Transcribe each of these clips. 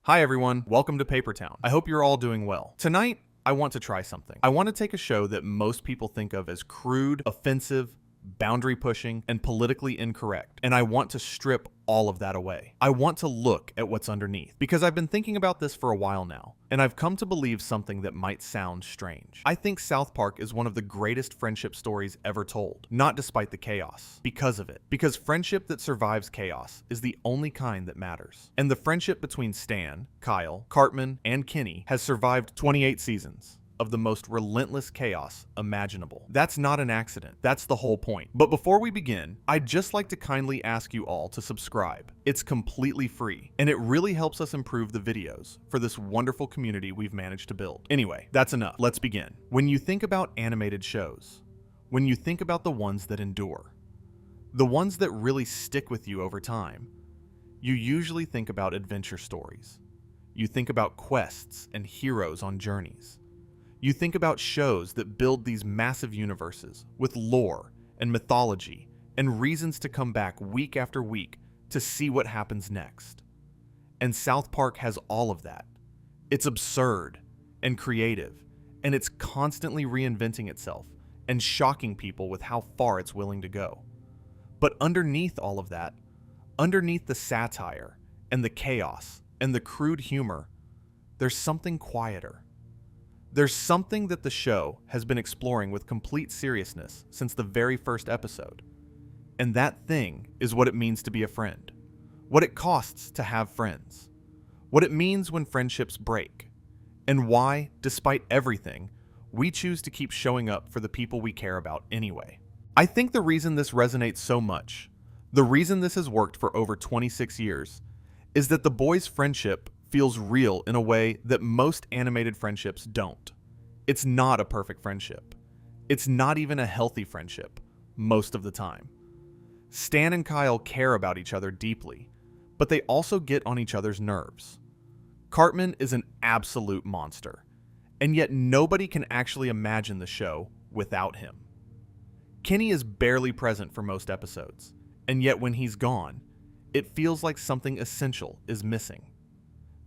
Hi everyone, welcome to Paper Town. I hope you're all doing well. Tonight, I want to try something. I want to take a show that most people think of as crude, offensive, boundary pushing, and politically incorrect, and I want to strip all of that away. I want to look at what's underneath, because I've been thinking about this for a while now, and I've come to believe something that might sound strange. I think South Park is one of the greatest friendship stories ever told, not despite the chaos, because of it. Because friendship that survives chaos is the only kind that matters. And the friendship between Stan, Kyle, Cartman, and Kenny has survived 28 seasons of the most relentless chaos imaginable. That's not an accident. That's the whole point. But before we begin, I'd just like to kindly ask you all to subscribe. It's completely free, and it really helps us improve the videos for this wonderful community we've managed to build. Anyway, that's enough. Let's begin. When you think about animated shows, when you think about the ones that endure, the ones that really stick with you over time, you usually think about adventure stories. You think about quests and heroes on journeys. You think about shows that build these massive universes with lore and mythology and reasons to come back week after week to see what happens next. And South Park has all of that. It's absurd and creative, and it's constantly reinventing itself and shocking people with how far it's willing to go. But underneath all of that, underneath the satire and the chaos and the crude humor, there's something quieter. There's something that the show has been exploring with complete seriousness since the very first episode. And that thing is what it means to be a friend. What it costs to have friends. What it means when friendships break. And why, despite everything, we choose to keep showing up for the people we care about anyway. I think the reason this resonates so much, the reason this has worked for over 26 years, is that the boys' friendship feels real in a way that most animated friendships don't. It's not a perfect friendship. It's not even a healthy friendship, most of the time. Stan and Kyle care about each other deeply, but they also get on each other's nerves. Cartman is an absolute monster, and yet nobody can actually imagine the show without him. Kenny is barely present for most episodes, and yet when he's gone, it feels like something essential is missing.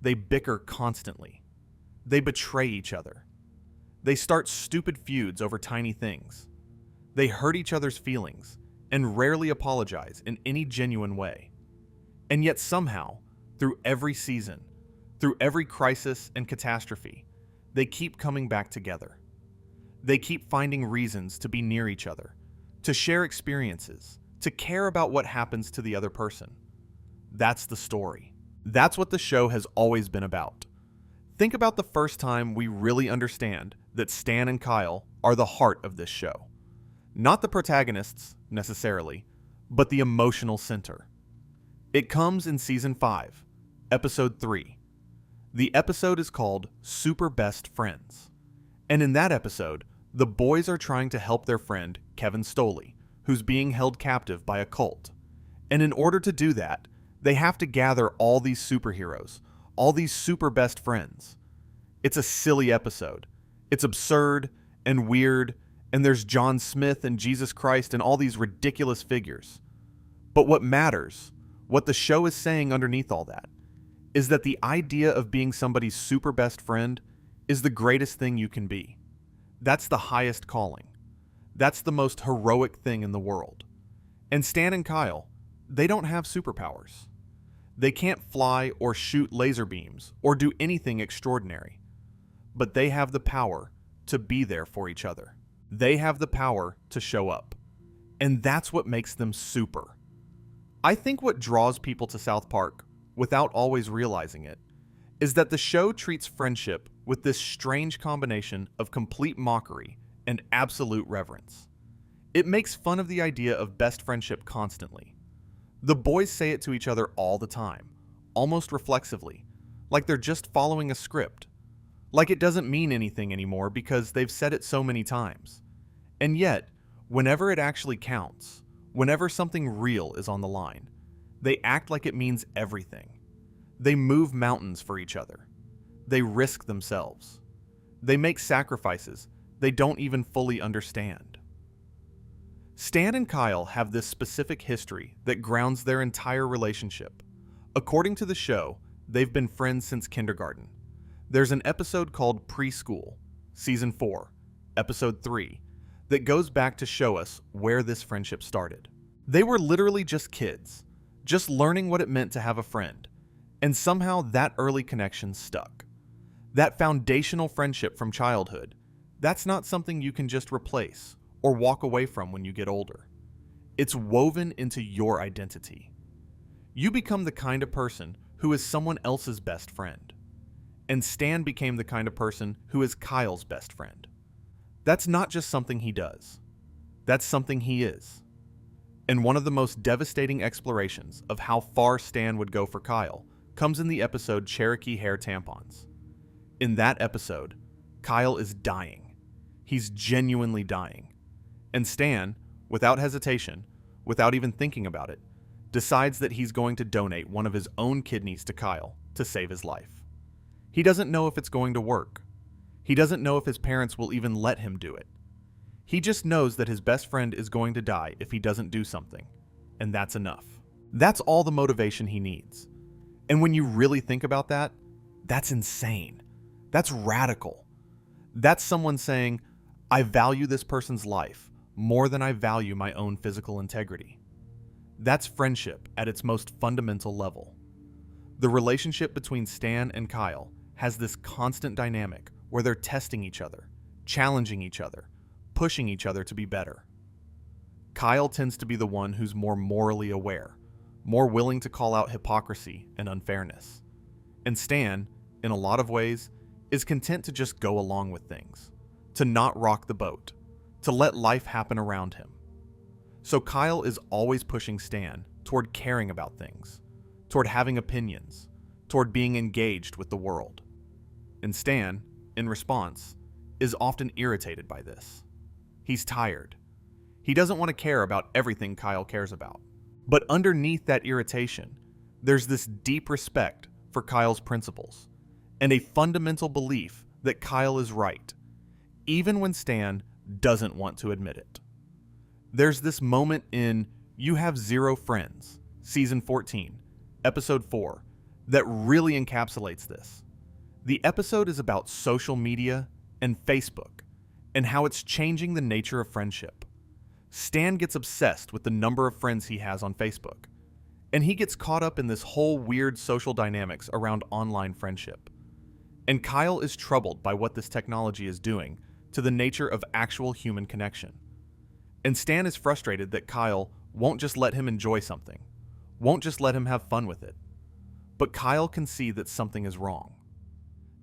They bicker constantly. They betray each other. They start stupid feuds over tiny things. They hurt each other's feelings and rarely apologize in any genuine way. And yet somehow, through every season, through every crisis and catastrophe, they keep coming back together. They keep finding reasons to be near each other, to share experiences, to care about what happens to the other person. That's the story. That's what the show has always been about. Think about the first time we really understand that Stan and Kyle are the heart of this show. Not the protagonists, necessarily, but the emotional center. It comes in Season 5, Episode 3. The episode is called Super Best Friends. And in that episode, the boys are trying to help their friend, Kevin Stoley, who's being held captive by a cult. And in order to do that, they have to gather all these superheroes, all these super best friends. It's a silly episode. It's absurd and weird, and there's John Smith and Jesus Christ and all these ridiculous figures. But what matters, what the show is saying underneath all that, is that the idea of being somebody's super best friend is the greatest thing you can be. That's the highest calling. That's the most heroic thing in the world. And Stan and Kyle, they don't have superpowers. They can't fly or shoot laser beams or do anything extraordinary. But they have the power to be there for each other. They have the power to show up. And that's what makes them super. I think what draws people to South Park, without always realizing it, is that the show treats friendship with this strange combination of complete mockery and absolute reverence. It makes fun of the idea of best friendship constantly. The boys say it to each other all the time, almost reflexively, like they're just following a script. Like it doesn't mean anything anymore because they've said it so many times. And yet, whenever it actually counts, whenever something real is on the line, they act like it means everything. They move mountains for each other. They risk themselves. They make sacrifices they don't even fully understand. Stan and Kyle have this specific history that grounds their entire relationship. According to the show, they've been friends since kindergarten. There's an episode called Preschool, Season 4, Episode 3, that goes back to show us where this friendship started. They were literally just kids, just learning what it meant to have a friend, and somehow that early connection stuck. That foundational friendship from childhood, that's not something you can just replace or walk away from when you get older. It's woven into your identity. You become the kind of person who is someone else's best friend. And Stan became the kind of person who is Kyle's best friend. That's not just something he does. That's something he is. And one of the most devastating explorations of how far Stan would go for Kyle comes in the episode Cherokee Hair Tampons. In that episode, Kyle is dying. He's genuinely dying. And Stan, without hesitation, without even thinking about it, decides that he's going to donate one of his own kidneys to Kyle to save his life. He doesn't know if it's going to work. He doesn't know if his parents will even let him do it. He just knows that his best friend is going to die if he doesn't do something, and that's enough. That's all the motivation he needs. And when you really think about that, that's insane. That's radical. That's someone saying, I value this person's life more than I value my own physical integrity. That's friendship at its most fundamental level. The relationship between Stan and Kyle has this constant dynamic where they're testing each other, challenging each other, pushing each other to be better. Kyle tends to be the one who's more morally aware, more willing to call out hypocrisy and unfairness. And Stan, in a lot of ways, is content to just go along with things, to not rock the boat, to let life happen around him. So Kyle is always pushing Stan toward caring about things, toward having opinions, toward being engaged with the world. And Stan, in response, is often irritated by this. He's tired. He doesn't want to care about everything Kyle cares about. But underneath that irritation, there's this deep respect for Kyle's principles, and a fundamental belief that Kyle is right, even when Stan doesn't want to admit it. There's this moment in You Have Zero Friends, Season 14, Episode 4, that really encapsulates this. The episode is about social media and Facebook, and how it's changing the nature of friendship. Stan gets obsessed with the number of friends he has on Facebook, and he gets caught up in this whole weird social dynamics around online friendship. And Kyle is troubled by what this technology is doing to the nature of actual human connection. And Stan is frustrated that Kyle won't just let him enjoy something, won't just let him have fun with it. But Kyle can see that something is wrong,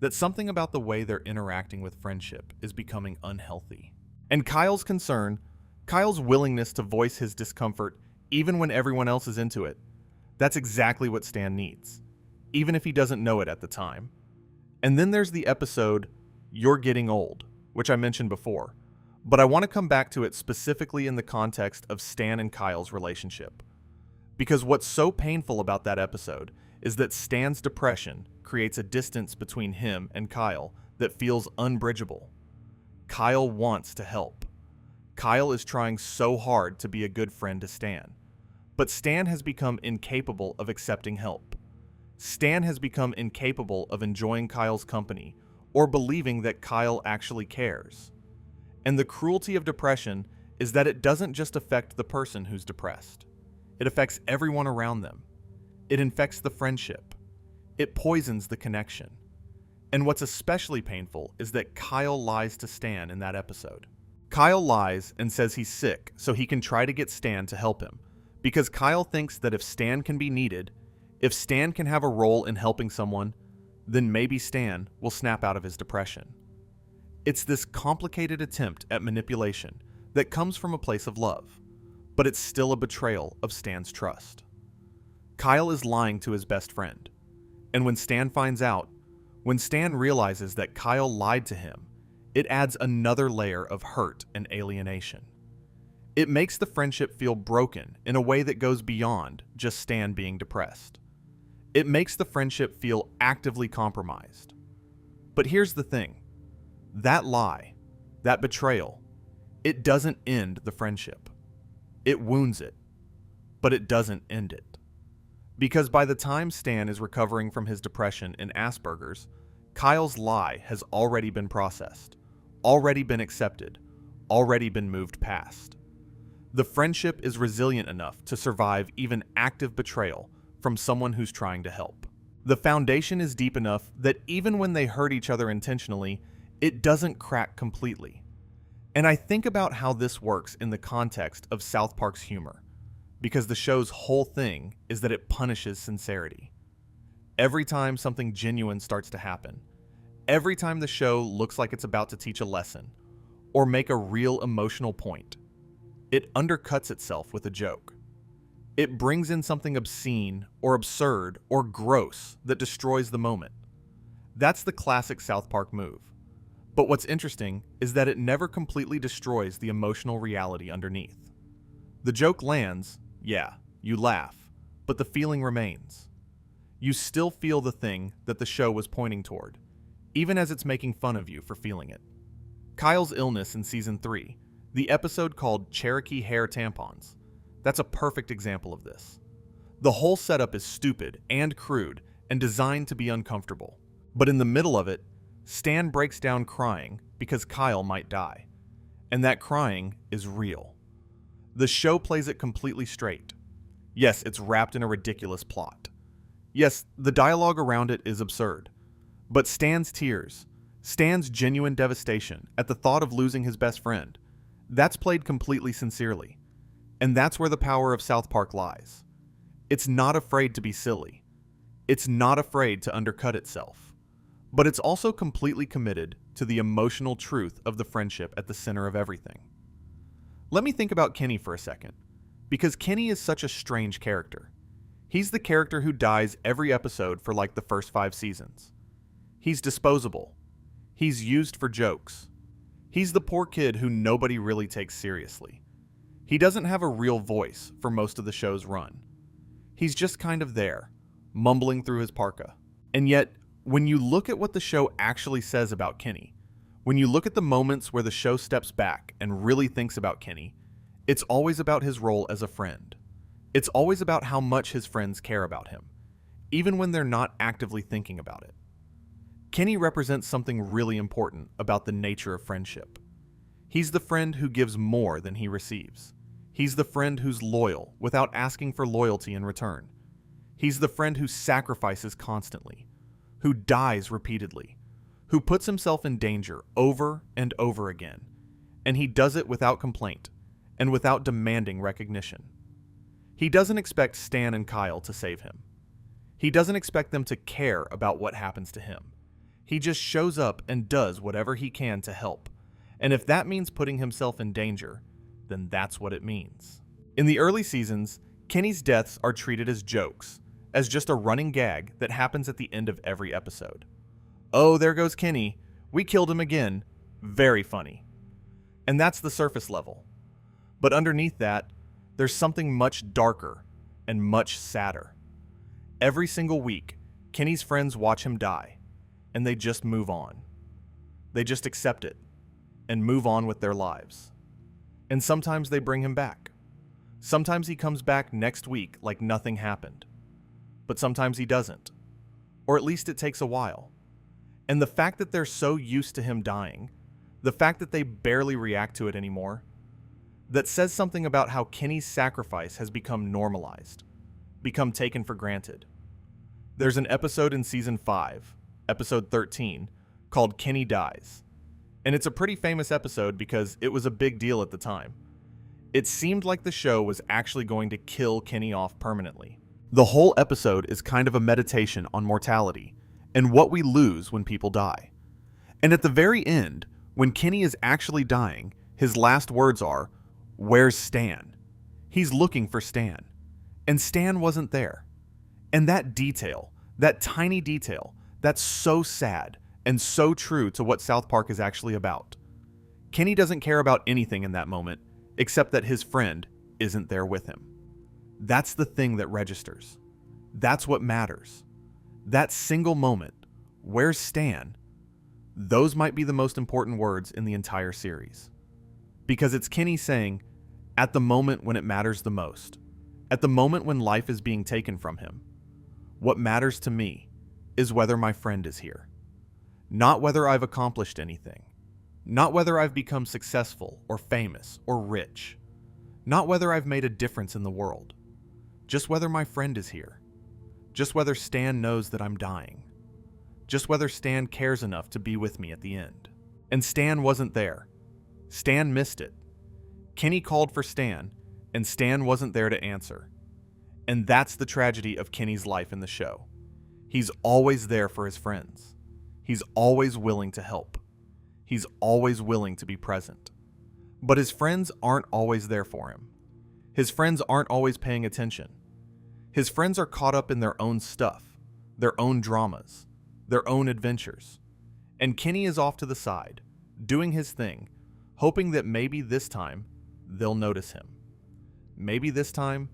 that something about the way they're interacting with friendship is becoming unhealthy. And Kyle's concern, Kyle's willingness to voice his discomfort even when everyone else is into it, that's exactly what Stan needs, even if he doesn't know it at the time. And then there's the episode, You're Getting Old, which I mentioned before, but I want to come back to it specifically in the context of Stan and Kyle's relationship. Because what's so painful about that episode is that Stan's depression creates a distance between him and Kyle that feels unbridgeable. Kyle wants to help. Kyle is trying so hard to be a good friend to Stan, but Stan has become incapable of accepting help. Stan has become incapable of enjoying Kyle's company or believing that Kyle actually cares. And the cruelty of depression is that it doesn't just affect the person who's depressed. It affects everyone around them. It infects the friendship. It poisons the connection. And what's especially painful is that Kyle lies to Stan in that episode. Kyle lies and says he's sick so he can try to get Stan to help him, because Kyle thinks that if Stan can be needed, if Stan can have a role in helping someone, then maybe Stan will snap out of his depression. It's this complicated attempt at manipulation that comes from a place of love, but it's still a betrayal of Stan's trust. Kyle is lying to his best friend, and when Stan finds out, when Stan realizes that Kyle lied to him, it adds another layer of hurt and alienation. It makes the friendship feel broken in a way that goes beyond just Stan being depressed. It makes the friendship feel actively compromised. But here's the thing. That lie, that betrayal, it doesn't end the friendship. It wounds it, but it doesn't end it. Because by the time Stan is recovering from his depression and Asperger's, Kyle's lie has already been processed, already been accepted, already been moved past. The friendship is resilient enough to survive even active betrayal from someone who's trying to help. The foundation is deep enough that even when they hurt each other intentionally, it doesn't crack completely. And I think about how this works in the context of South Park's humor, because the show's whole thing is that it punishes sincerity. Every time something genuine starts to happen, every time the show looks like it's about to teach a lesson or make a real emotional point, it undercuts itself with a joke. It brings in something obscene or absurd or gross that destroys the moment. That's the classic South Park move. But what's interesting is that it never completely destroys the emotional reality underneath. The joke lands, yeah, you laugh, but the feeling remains. You still feel the thing that the show was pointing toward, even as it's making fun of you for feeling it. Kyle's illness in Season 3, the episode called Cherokee Hair Tampons, that's a perfect example of this. The whole setup is stupid and crude and designed to be uncomfortable. But in the middle of it, Stan breaks down crying because Kyle might die. And that crying is real. The show plays it completely straight. Yes, it's wrapped in a ridiculous plot. Yes, the dialogue around it is absurd. But Stan's tears, Stan's genuine devastation at the thought of losing his best friend, that's played completely sincerely. And that's where the power of South Park lies. It's not afraid to be silly. It's not afraid to undercut itself. But it's also completely committed to the emotional truth of the friendship at the center of everything. Let me think about Kenny for a second, because Kenny is such a strange character. He's the character who dies every episode for like the first 5 seasons. He's disposable. He's used for jokes. He's the poor kid who nobody really takes seriously. He doesn't have a real voice for most of the show's run. He's just kind of there, mumbling through his parka. And yet, when you look at what the show actually says about Kenny, when you look at the moments where the show steps back and really thinks about Kenny, it's always about his role as a friend. It's always about how much his friends care about him, even when they're not actively thinking about it. Kenny represents something really important about the nature of friendship. He's the friend who gives more than he receives. He's the friend who's loyal without asking for loyalty in return. He's the friend who sacrifices constantly, who dies repeatedly, who puts himself in danger over and over again, and he does it without complaint and without demanding recognition. He doesn't expect Stan and Kyle to save him. He doesn't expect them to care about what happens to him. He just shows up and does whatever he can to help, and if that means putting himself in danger, then that's what it means. In the early seasons, Kenny's deaths are treated as jokes, as just a running gag that happens at the end of every episode. Oh, there goes Kenny. We killed him again. Very funny. And that's the surface level. But underneath that, there's something much darker and much sadder. Every single week, Kenny's friends watch him die, and they just move on. They just accept it and move on with their lives. And sometimes they bring him back. Sometimes he comes back next week like nothing happened. But sometimes he doesn't. Or at least it takes a while. And the fact that they're so used to him dying, the fact that they barely react to it anymore, that says something about how Kenny's sacrifice has become normalized, become taken for granted. There's an episode in Season 5, episode 13, called Kenny Dies. And it's a pretty famous episode because it was a big deal at the time. It seemed like the show was actually going to kill Kenny off permanently. The whole episode is kind of a meditation on mortality and what we lose when people die. And at the very end, when Kenny is actually dying, his last words are, "Where's Stan?" He's looking for Stan. And Stan wasn't there. And that detail, that tiny detail, that's so sad and so true to what South Park is actually about. Kenny doesn't care about anything in that moment, except that his friend isn't there with him. That's the thing that registers. That's what matters. That single moment, where's Stan? Those might be the most important words in the entire series. Because it's Kenny saying, at the moment when it matters the most, At the moment when life is being taken from him, what matters to me is whether my friend is here. Not whether I've accomplished anything. Not whether I've become successful or famous or rich. Not whether I've made a difference in the world. Just whether my friend is here. Just whether Stan knows that I'm dying. Just whether Stan cares enough to be with me at the end. And Stan wasn't there. Stan missed it. Kenny called for Stan, and Stan wasn't there to answer. And that's the tragedy of Kenny's life in the show. He's always there for his friends. He's always willing to help. He's always willing to be present. But his friends aren't always there for him. His friends aren't always paying attention. His friends are caught up in their own stuff, their own dramas, their own adventures. And Kenny is off to the side, doing his thing, hoping that maybe this time they'll notice him. Maybe this time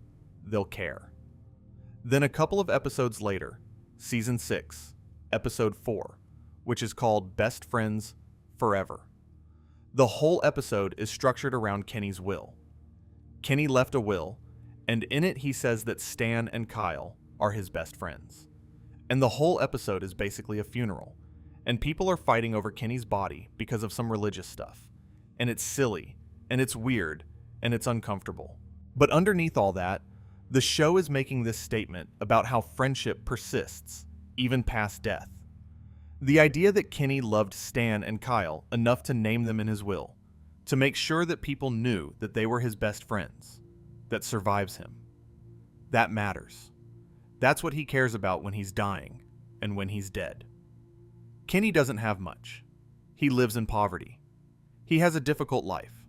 they'll care. Then a couple of episodes later, Season 6, Episode 4, which is called Best Friends Forever. The whole episode is structured around Kenny's will. Kenny left a will, and in it he says that Stan and Kyle are his best friends. And the whole episode is basically a funeral, and people are fighting over Kenny's body because of some religious stuff. And it's silly, and it's weird, and it's uncomfortable. But underneath all that, the show is making this statement about how friendship persists, even past death. The idea that Kenny loved Stan and Kyle enough to name them in his will, to make sure that people knew that they were his best friends, that survives him. That matters. That's what he cares about when he's dying and when he's dead. Kenny doesn't have much. He lives in poverty. He has a difficult life.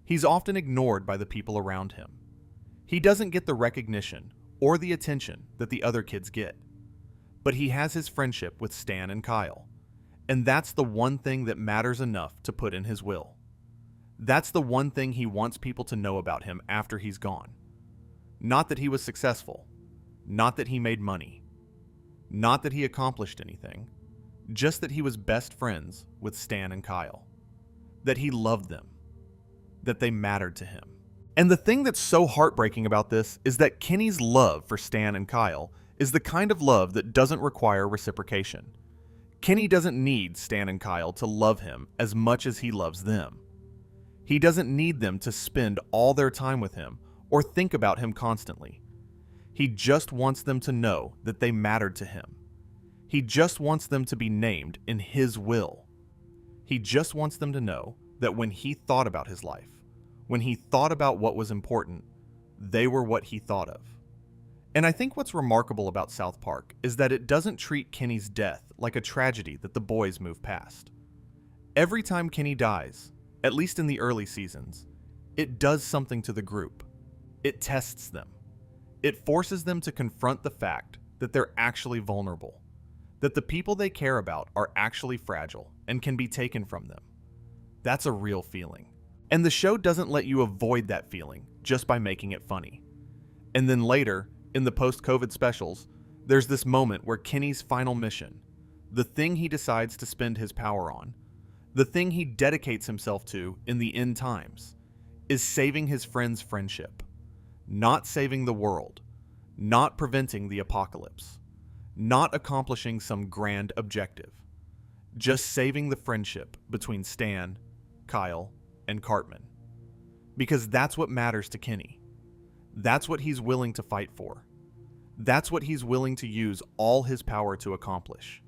He's often ignored by the people around him. He doesn't get the recognition or the attention that the other kids get. But he has his friendship with Stan and Kyle, and that's the one thing that matters enough to put in his will. That's the one thing he wants people to know about him after he's gone. Not that he was successful, not that he made money, not that he accomplished anything, just that he was best friends with Stan and Kyle, that he loved them, that they mattered to him. And the thing that's so heartbreaking about this is that Kenny's love for Stan and Kyle is the kind of love that doesn't require reciprocation. Kenny doesn't need Stan and Kyle to love him as much as he loves them. He doesn't need them to spend all their time with him or think about him constantly. He just wants them to know that they mattered to him. He just wants them to be named in his will. He just wants them to know that when he thought about his life, when he thought about what was important, they were what he thought of. And I think what's remarkable about South Park is that it doesn't treat Kenny's death like a tragedy that the boys move past. Every time Kenny dies, at least in the early seasons, it does something to the group. It tests them. It forces them to confront the fact that they're actually vulnerable, that the people they care about are actually fragile and can be taken from them. That's a real feeling. And the show doesn't let you avoid that feeling just by making it funny. And then later, in the post-COVID specials, there's this moment where Kenny's final mission, the thing he decides to spend his power on, the thing he dedicates himself to in the end times, is saving his friend's friendship. Not saving the world, not preventing the apocalypse, not accomplishing some grand objective, just saving the friendship between Stan, Kyle, and Cartman. Because that's what matters to Kenny. That's what he's willing to fight for. That's what he's willing to use all his power to accomplish.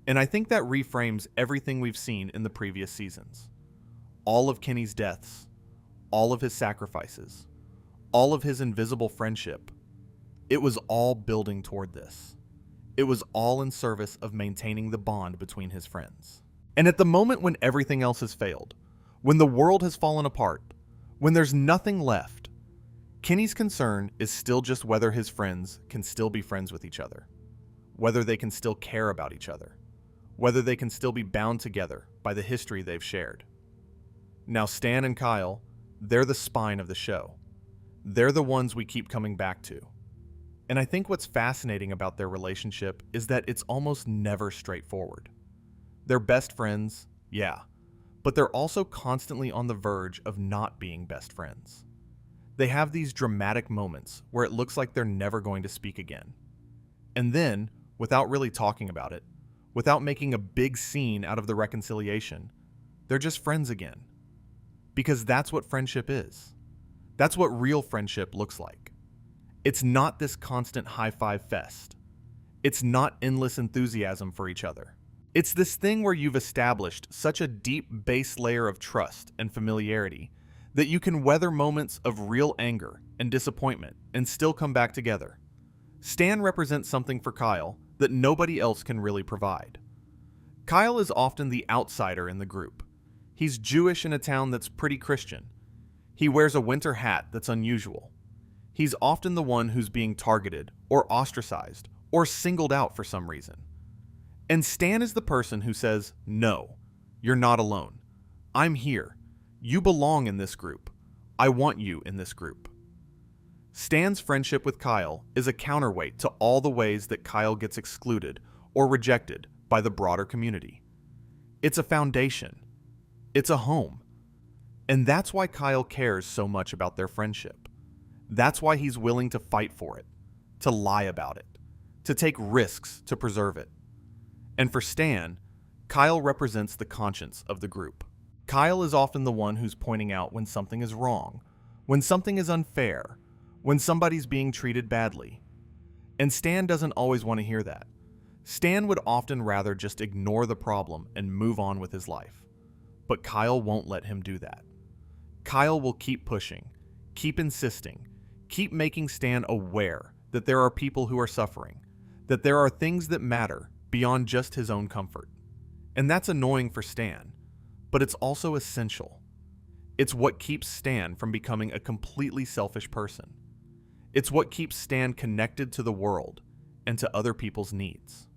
And I think that reframes everything we've seen in the previous seasons. All of Kenny's deaths, all of his sacrifices, all of his invisible friendship. It was all building toward this. It was all in service of maintaining the bond between his friends. And at the moment when everything else has failed, when the world has fallen apart, when there's nothing left, Kenny's concern is still just whether his friends can still be friends with each other, whether they can still care about each other, whether they can still be bound together by the history they've shared. Now Stan and Kyle, they're the spine of the show. They're the ones we keep coming back to. And I think what's fascinating about their relationship is that it's almost never straightforward. They're best friends, yeah, but they're also constantly on the verge of not being best friends. They have these dramatic moments where it looks like they're never going to speak again. And then, without really talking about it, without making a big scene out of the reconciliation, they're just friends again. Because that's what friendship is. That's what real friendship looks like. It's not this constant high-five fest. It's not endless enthusiasm for each other. It's this thing where you've established such a deep base layer of trust and familiarity that you can weather moments of real anger and disappointment and still come back together. Stan represents something for Kyle that nobody else can really provide. Kyle is often the outsider in the group. He's Jewish in a town that's pretty Christian. He wears a winter hat that's unusual. He's often the one who's being targeted or ostracized or singled out for some reason. And Stan is the person who says, "No, you're not alone. I'm here. You belong in this group. I want you in this group." Stan's friendship with Kyle is a counterweight to all the ways that Kyle gets excluded or rejected by the broader community. It's a foundation. It's a home. And that's why Kyle cares so much about their friendship. That's why he's willing to fight for it, to lie about it, to take risks to preserve it. And for Stan, Kyle represents the conscience of the group. Kyle is often the one who's pointing out when something is wrong, when something is unfair, when somebody's being treated badly. And Stan doesn't always want to hear that. Stan would often rather just ignore the problem and move on with his life. But Kyle won't let him do that. Kyle will keep pushing, keep insisting, keep making Stan aware that there are people who are suffering, that there are things that matter beyond just his own comfort. And that's annoying for Stan, but it's also essential. It's what keeps Stan from becoming a completely selfish person. It's what keeps Stan connected to the world and to other people's needs.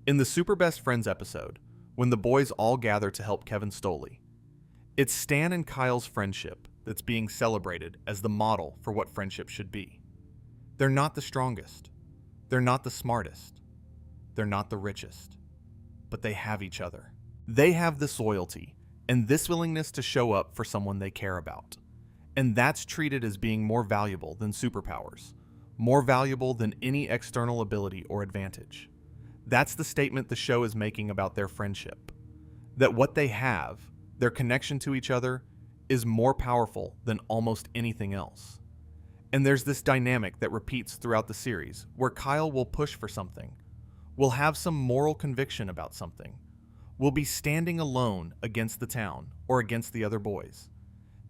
In the Super Best Friends episode, when the boys all gather to help Kevin Stoley, it's Stan and Kyle's friendship that's being celebrated as the model for what friendship should be. They're not the strongest. They're not the smartest. They're not the richest. But they have each other. They have this loyalty and this willingness to show up for someone they care about. And that's treated as being more valuable than superpowers, more valuable than any external ability or advantage. That's the statement the show is making about their friendship. That what they have, their connection to each other, is more powerful than almost anything else. And there's this dynamic that repeats throughout the series where Kyle will push for something, will have some moral conviction about something, will be standing alone against the town or against the other boys.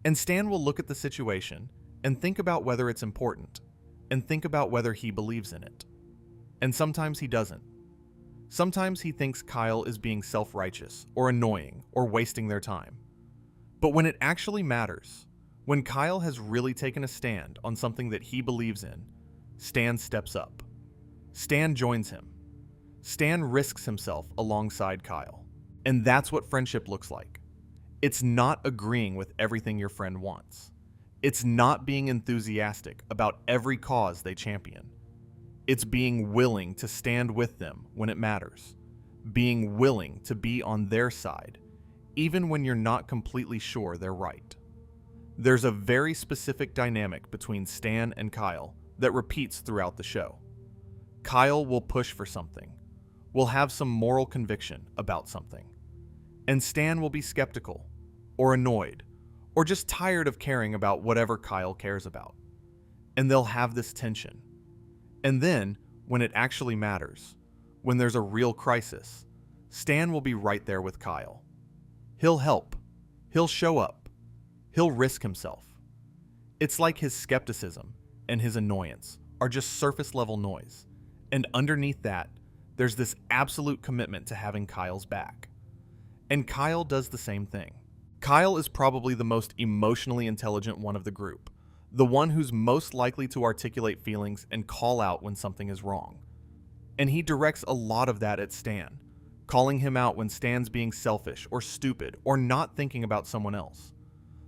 And Stan will look at the situation and think about whether it's important, and think about whether he believes in it. And sometimes he doesn't. Sometimes he thinks Kyle is being self-righteous or annoying or wasting their time. But when it actually matters, when Kyle has really taken a stand on something that he believes in, Stan steps up. Stan joins him. Stan risks himself alongside Kyle. And that's what friendship looks like. It's not agreeing with everything your friend wants. It's not being enthusiastic about every cause they champion. It's being willing to stand with them when it matters. Being willing to be on their side, even when you're not completely sure they're right. There's a very specific dynamic between Stan and Kyle that repeats throughout the show. Kyle will push for something, will have some moral conviction about something. And Stan will be skeptical, or annoyed, or just tired of caring about whatever Kyle cares about. And they'll have this tension. And then, when it actually matters, when there's a real crisis, Stan will be right there with Kyle. He'll help. He'll show up. He'll risk himself. It's like his skepticism and his annoyance are just surface-level noise. And underneath that, there's this absolute commitment to having Kyle's back. And Kyle does the same thing. Kyle is probably the most emotionally intelligent one of the group, the one who's most likely to articulate feelings and call out when something is wrong. And he directs a lot of that at Stan, calling him out when Stan's being selfish or stupid or not thinking about someone else.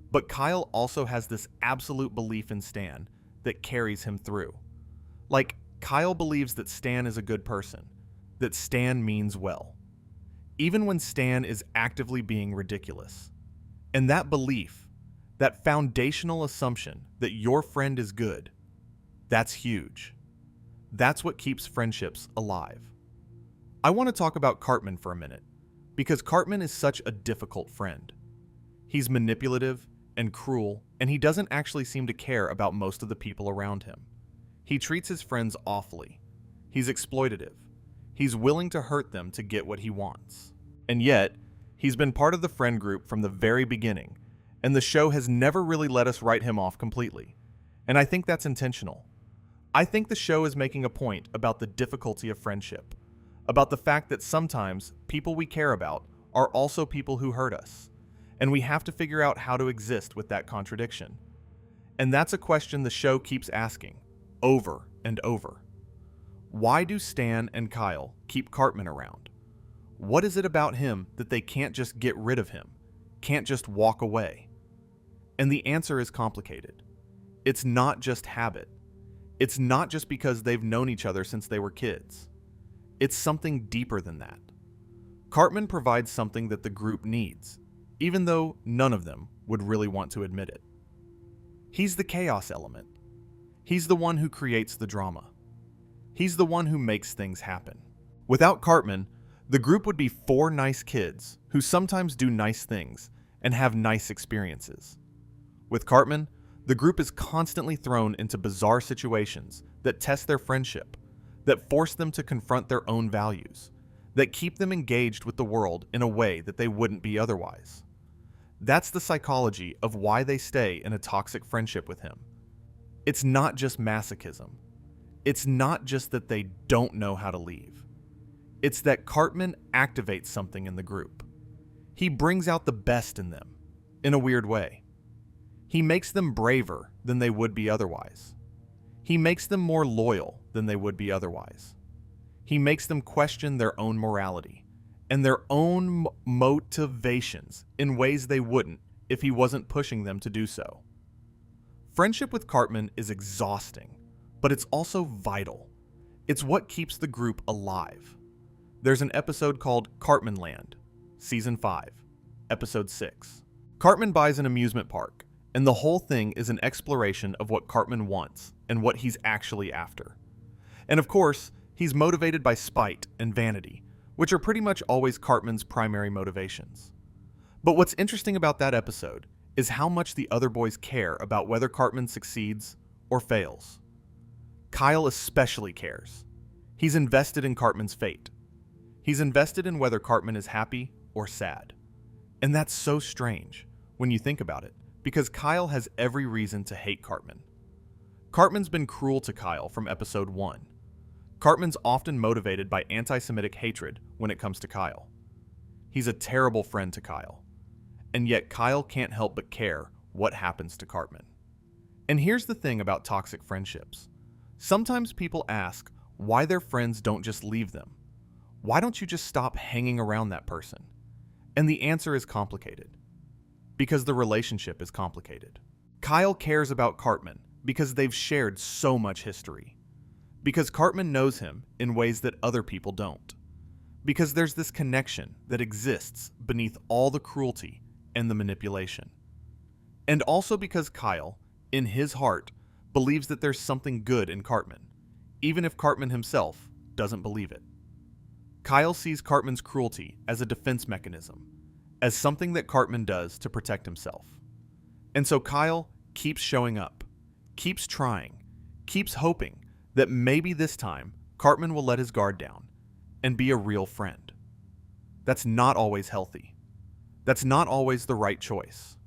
But Kyle also has this absolute belief in Stan that carries him through. Like, Kyle believes that Stan is a good person, that Stan means well, even when Stan is actively being ridiculous. And that belief, That foundational assumption that your friend is good, that's huge. That's what keeps friendships alive. I want to talk about Cartman for a minute, because Cartman is such a difficult friend. He's manipulative and cruel, and he doesn't actually seem to care about most of the people around him. He treats his friends awfully. He's exploitative. He's willing to hurt them to get what he wants. And yet, he's been part of the friend group from the very beginning, and the show has never really let us write him off completely. And I think that's intentional. I think the show is making a point about the difficulty of friendship, about the fact that sometimes people we care about are also people who hurt us, and we have to figure out how to exist with that contradiction. And that's a question the show keeps asking, over and over. Why do Stan and Kyle keep Cartman around? What is it about him that they can't just get rid of him, can't just walk away? And the answer is complicated. It's not just habit. It's not just because they've known each other since they were kids. It's something deeper than that. Cartman provides something that the group needs, even though none of them would really want to admit it. He's the chaos element. He's the one who creates the drama. He's the one who makes things happen. Without Cartman, the group would be four nice kids who sometimes do nice things and have nice experiences. With Cartman, the group is constantly thrown into bizarre situations that test their friendship, that force them to confront their own values, that keep them engaged with the world in a way that they wouldn't be otherwise. That's the psychology of why they stay in a toxic friendship with him. It's not just masochism. It's not just that they don't know how to leave. It's that Cartman activates something in the group. He brings out the best in them, in a weird way. He makes them braver than they would be otherwise. He makes them more loyal than they would be otherwise. He makes them question their own morality and their own motivations in ways they wouldn't if he wasn't pushing them to do so. Friendship with Cartman is exhausting, but it's also vital. It's what keeps the group alive. There's an episode called Cartman Land, Season 5, Episode 6. Cartman buys an amusement park, and the whole thing is an exploration of what Cartman wants and what he's actually after. And of course, he's motivated by spite and vanity, which are pretty much always Cartman's primary motivations. But what's interesting about that episode is how much the other boys care about whether Cartman succeeds or fails. Kyle especially cares. He's invested in Cartman's fate. He's invested in whether Cartman is happy or sad. And that's so strange when you think about it, because Kyle has every reason to hate Cartman. Cartman's been cruel to Kyle from episode 1. Cartman's often motivated by anti-Semitic hatred when it comes to Kyle. He's a terrible friend to Kyle. And yet Kyle can't help but care what happens to Cartman. And here's the thing about toxic friendships. Sometimes people ask why their friends don't just leave them. Why don't you just stop hanging around that person? And the answer is complicated. Because the relationship is complicated. Kyle cares about Cartman because they've shared so much history. Because Cartman knows him in ways that other people don't. Because there's this connection that exists beneath all the cruelty and the manipulation. And also because Kyle, in his heart, believes that there's something good in Cartman, even if Cartman himself doesn't believe it. Kyle sees Cartman's cruelty as a defense mechanism, as something that Cartman does to protect himself. And so Kyle keeps showing up, keeps trying, keeps hoping that maybe this time Cartman will let his guard down and be a real friend. That's not always healthy. That's not always the right choice.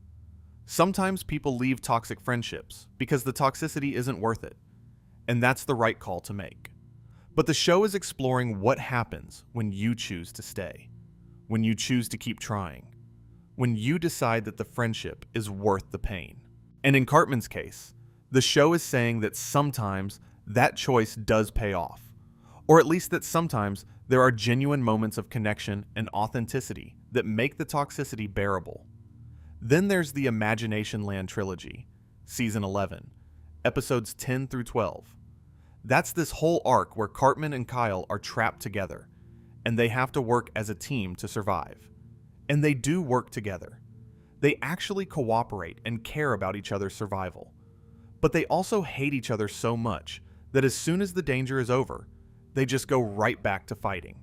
Sometimes people leave toxic friendships because the toxicity isn't worth it, and that's the right call to make. But the show is exploring what happens when you choose to stay, when you choose to keep trying, when you decide that the friendship is worth the pain. And in Cartman's case, the show is saying that sometimes that choice does pay off, or at least that sometimes there are genuine moments of connection and authenticity that make the toxicity bearable. Then there's the Imagination Land trilogy, Season 11, Episodes 10 through 12. That's this whole arc where Cartman and Kyle are trapped together, and they have to work as a team to survive. And they do work together. They actually cooperate and care about each other's survival. But they also hate each other so much that as soon as the danger is over, they just go right back to fighting.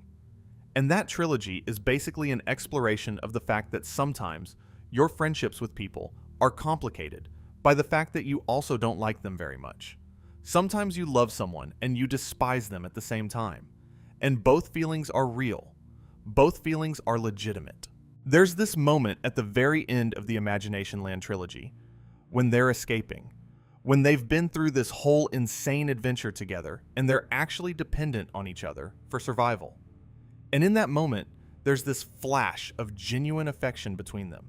And that trilogy is basically an exploration of the fact that sometimes your friendships with people are complicated by the fact that you also don't like them very much. Sometimes you love someone and you despise them at the same time. And both feelings are real. Both feelings are legitimate. There's this moment at the very end of the Imagination Land trilogy when they're escaping, when they've been through this whole insane adventure together and they're actually dependent on each other for survival. And in that moment, there's this flash of genuine affection between them.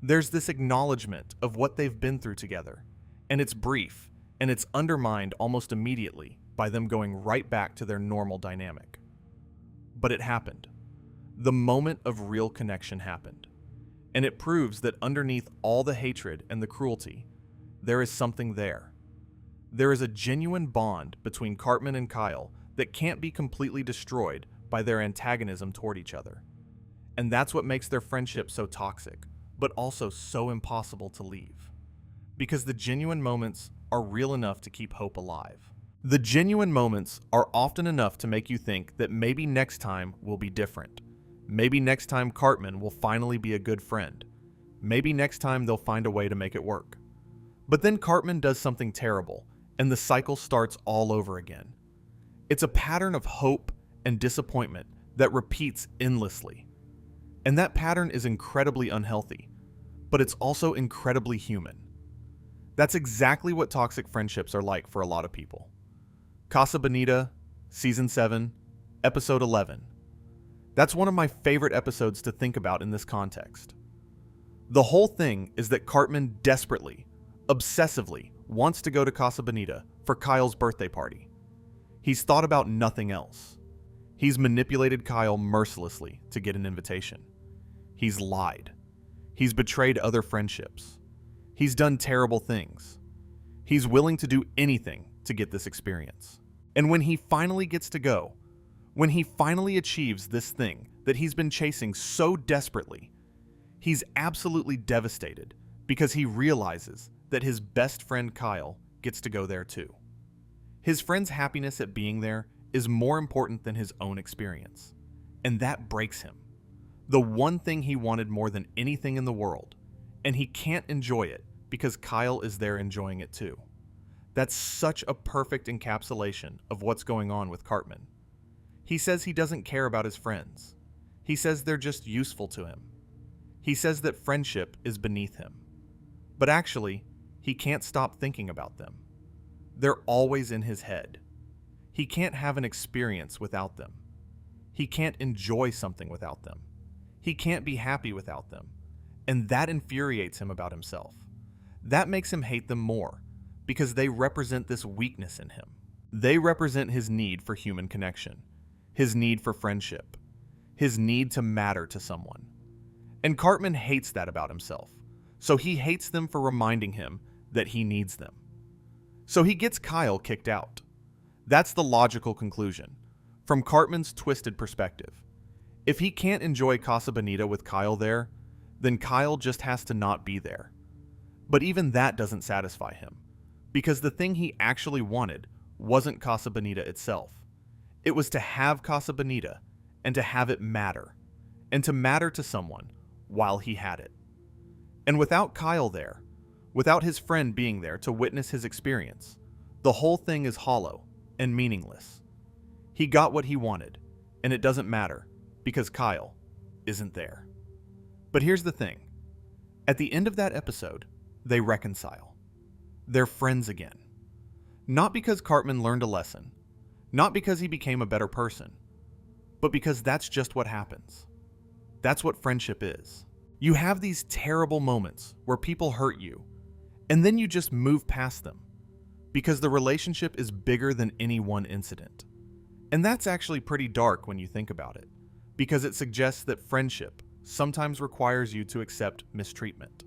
There's this acknowledgement of what they've been through together, and it's brief, and it's undermined almost immediately by them going right back to their normal dynamic. But it happened. The moment of real connection happened, and it proves that underneath all the hatred and the cruelty, there is something there. There is a genuine bond between Cartman and Kyle that can't be completely destroyed by their antagonism toward each other. And that's what makes their friendship so toxic, but also so impossible to leave. Because the genuine moments are real enough to keep hope alive. The genuine moments are often enough to make you think that maybe next time will be different. Maybe next time Cartman will finally be a good friend. Maybe next time they'll find a way to make it work. But then Cartman does something terrible, and the cycle starts all over again. It's a pattern of hope and disappointment that repeats endlessly. And that pattern is incredibly unhealthy, but it's also incredibly human. That's exactly what toxic friendships are like for a lot of people. Casa Bonita, Season 7, Episode 11. That's one of my favorite episodes to think about in this context. The whole thing is that Cartman desperately, obsessively wants to go to Casa Bonita for Kyle's birthday party. He's thought about nothing else. He's manipulated Kyle mercilessly to get an invitation. He's lied. He's betrayed other friendships. He's done terrible things. He's willing to do anything to get this experience. And when he finally gets to go, when he finally achieves this thing that he's been chasing so desperately, he's absolutely devastated because he realizes that his best friend Kyle gets to go there too. His friend's happiness at being there is more important than his own experience, and that breaks him. The one thing he wanted more than anything in the world, and he can't enjoy it because Kyle is there enjoying it too. That's such a perfect encapsulation of what's going on with Cartman. He says he doesn't care about his friends. He says they're just useful to him. He says that friendship is beneath him. But actually, he can't stop thinking about them. They're always in his head. He can't have an experience without them. He can't enjoy something without them. He can't be happy without them. And that infuriates him about himself. That makes him hate them more, because they represent this weakness in him. They represent his need for human connection, his need for friendship, his need to matter to someone. And Cartman hates that about himself, so he hates them for reminding him that he needs them. So he gets Kyle kicked out. That's the logical conclusion, from Cartman's twisted perspective. If he can't enjoy Casa Bonita with Kyle there, then Kyle just has to not be there. But even that doesn't satisfy him, because the thing he actually wanted wasn't Casa Bonita itself. It was to have Casa Bonita, and to have it matter, and to matter to someone while he had it. And without Kyle there, without his friend being there to witness his experience, the whole thing is hollow and meaningless. He got what he wanted, and it doesn't matter, because Kyle isn't there. But here's the thing. At the end of that episode, they reconcile. They're friends again. Not because Cartman learned a lesson, not because he became a better person, but because that's just what happens. That's what friendship is. You have these terrible moments where people hurt you, and then you just move past them, because the relationship is bigger than any one incident. And that's actually pretty dark when you think about it, because it suggests that friendship sometimes requires you to accept mistreatment.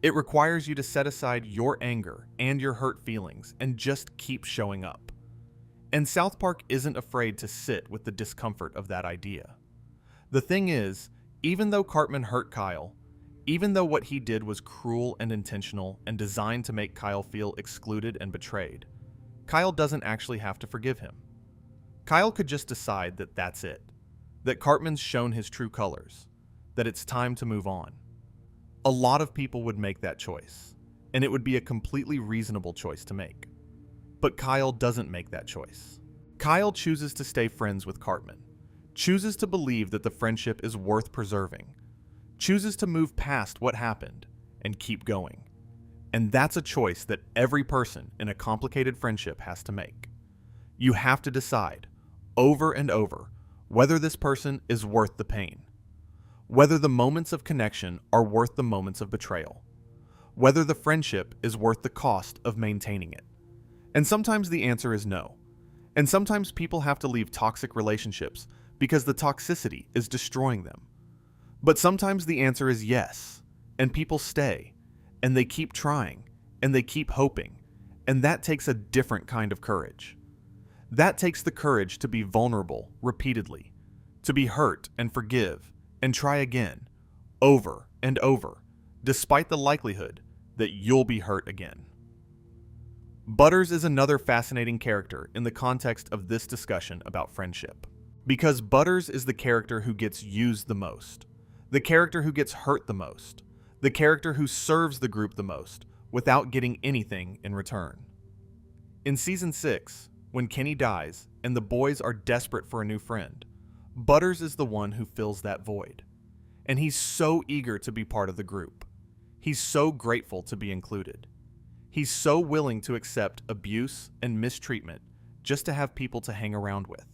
It requires you to set aside your anger and your hurt feelings and just keep showing up. And South Park isn't afraid to sit with the discomfort of that idea. The thing is, even though Cartman hurt Kyle, Even though what he did was cruel and intentional and designed to make Kyle feel excluded and betrayed, Kyle doesn't actually have to forgive him. Kyle could just decide that that's it, that Cartman's shown his true colors, that it's time to move on. A lot of people would make that choice, and it would be a completely reasonable choice to make. But Kyle doesn't make that choice. Kyle chooses to stay friends with Cartman, chooses to believe that the friendship is worth preserving, chooses to move past what happened and keep going. And that's a choice that every person in a complicated friendship has to make. You have to decide, over and over, whether this person is worth the pain, whether the moments of connection are worth the moments of betrayal, whether the friendship is worth the cost of maintaining it. And sometimes the answer is no. And sometimes people have to leave toxic relationships because the toxicity is destroying them. But sometimes the answer is yes, and people stay, and they keep trying, and they keep hoping, and that takes a different kind of courage. That takes the courage to be vulnerable repeatedly, to be hurt and forgive, and try again, over and over, despite the likelihood that you'll be hurt again. Butters is another fascinating character in the context of this discussion about friendship, because Butters is the character who gets used the most, the character who gets hurt the most, the character who serves the group the most without getting anything in return. In Season 6, when Kenny dies and the boys are desperate for a new friend, Butters is the one who fills that void. And he's so eager to be part of the group. He's so grateful to be included. He's so willing to accept abuse and mistreatment just to have people to hang around with.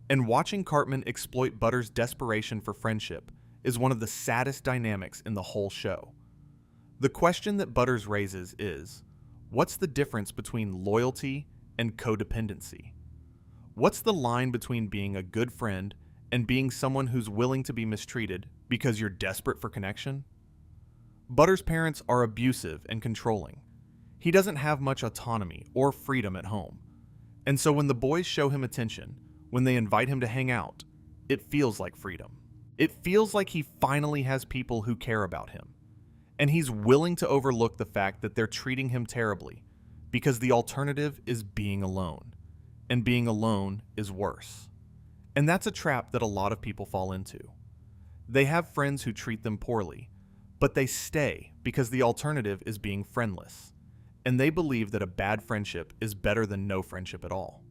And watching Cartman exploit Butters' desperation for friendship is one of the saddest dynamics in the whole show. The question that Butters raises is, what's the difference between loyalty and codependency? What's the line between being a good friend and being someone who's willing to be mistreated because you're desperate for connection? Butters' parents are abusive and controlling. He doesn't have much autonomy or freedom at home. And so when the boys show him attention, when they invite him to hang out, it feels like freedom. It feels like he finally has people who care about him. And he's willing to overlook the fact that they're treating him terribly, because the alternative is being alone. And being alone is worse. And that's a trap that a lot of people fall into. They have friends who treat them poorly, but they stay because the alternative is being friendless. And they believe that a bad friendship is better than no friendship at all.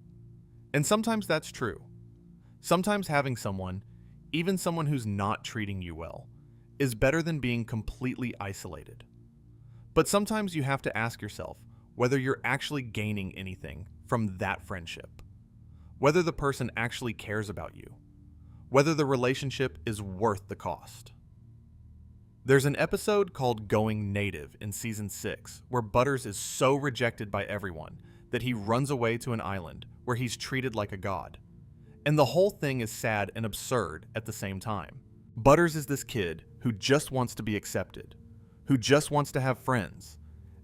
And sometimes that's true. Sometimes having someone, even someone who's not treating you well, is better than being completely isolated. But sometimes you have to ask yourself whether you're actually gaining anything from that friendship, whether the person actually cares about you, whether the relationship is worth the cost. There's an episode called Going Native in Season 6 where Butters is so rejected by everyone that he runs away to an island where he's treated like a god. And the whole thing is sad and absurd at the same time. Butters is this kid who just wants to be accepted, who just wants to have friends,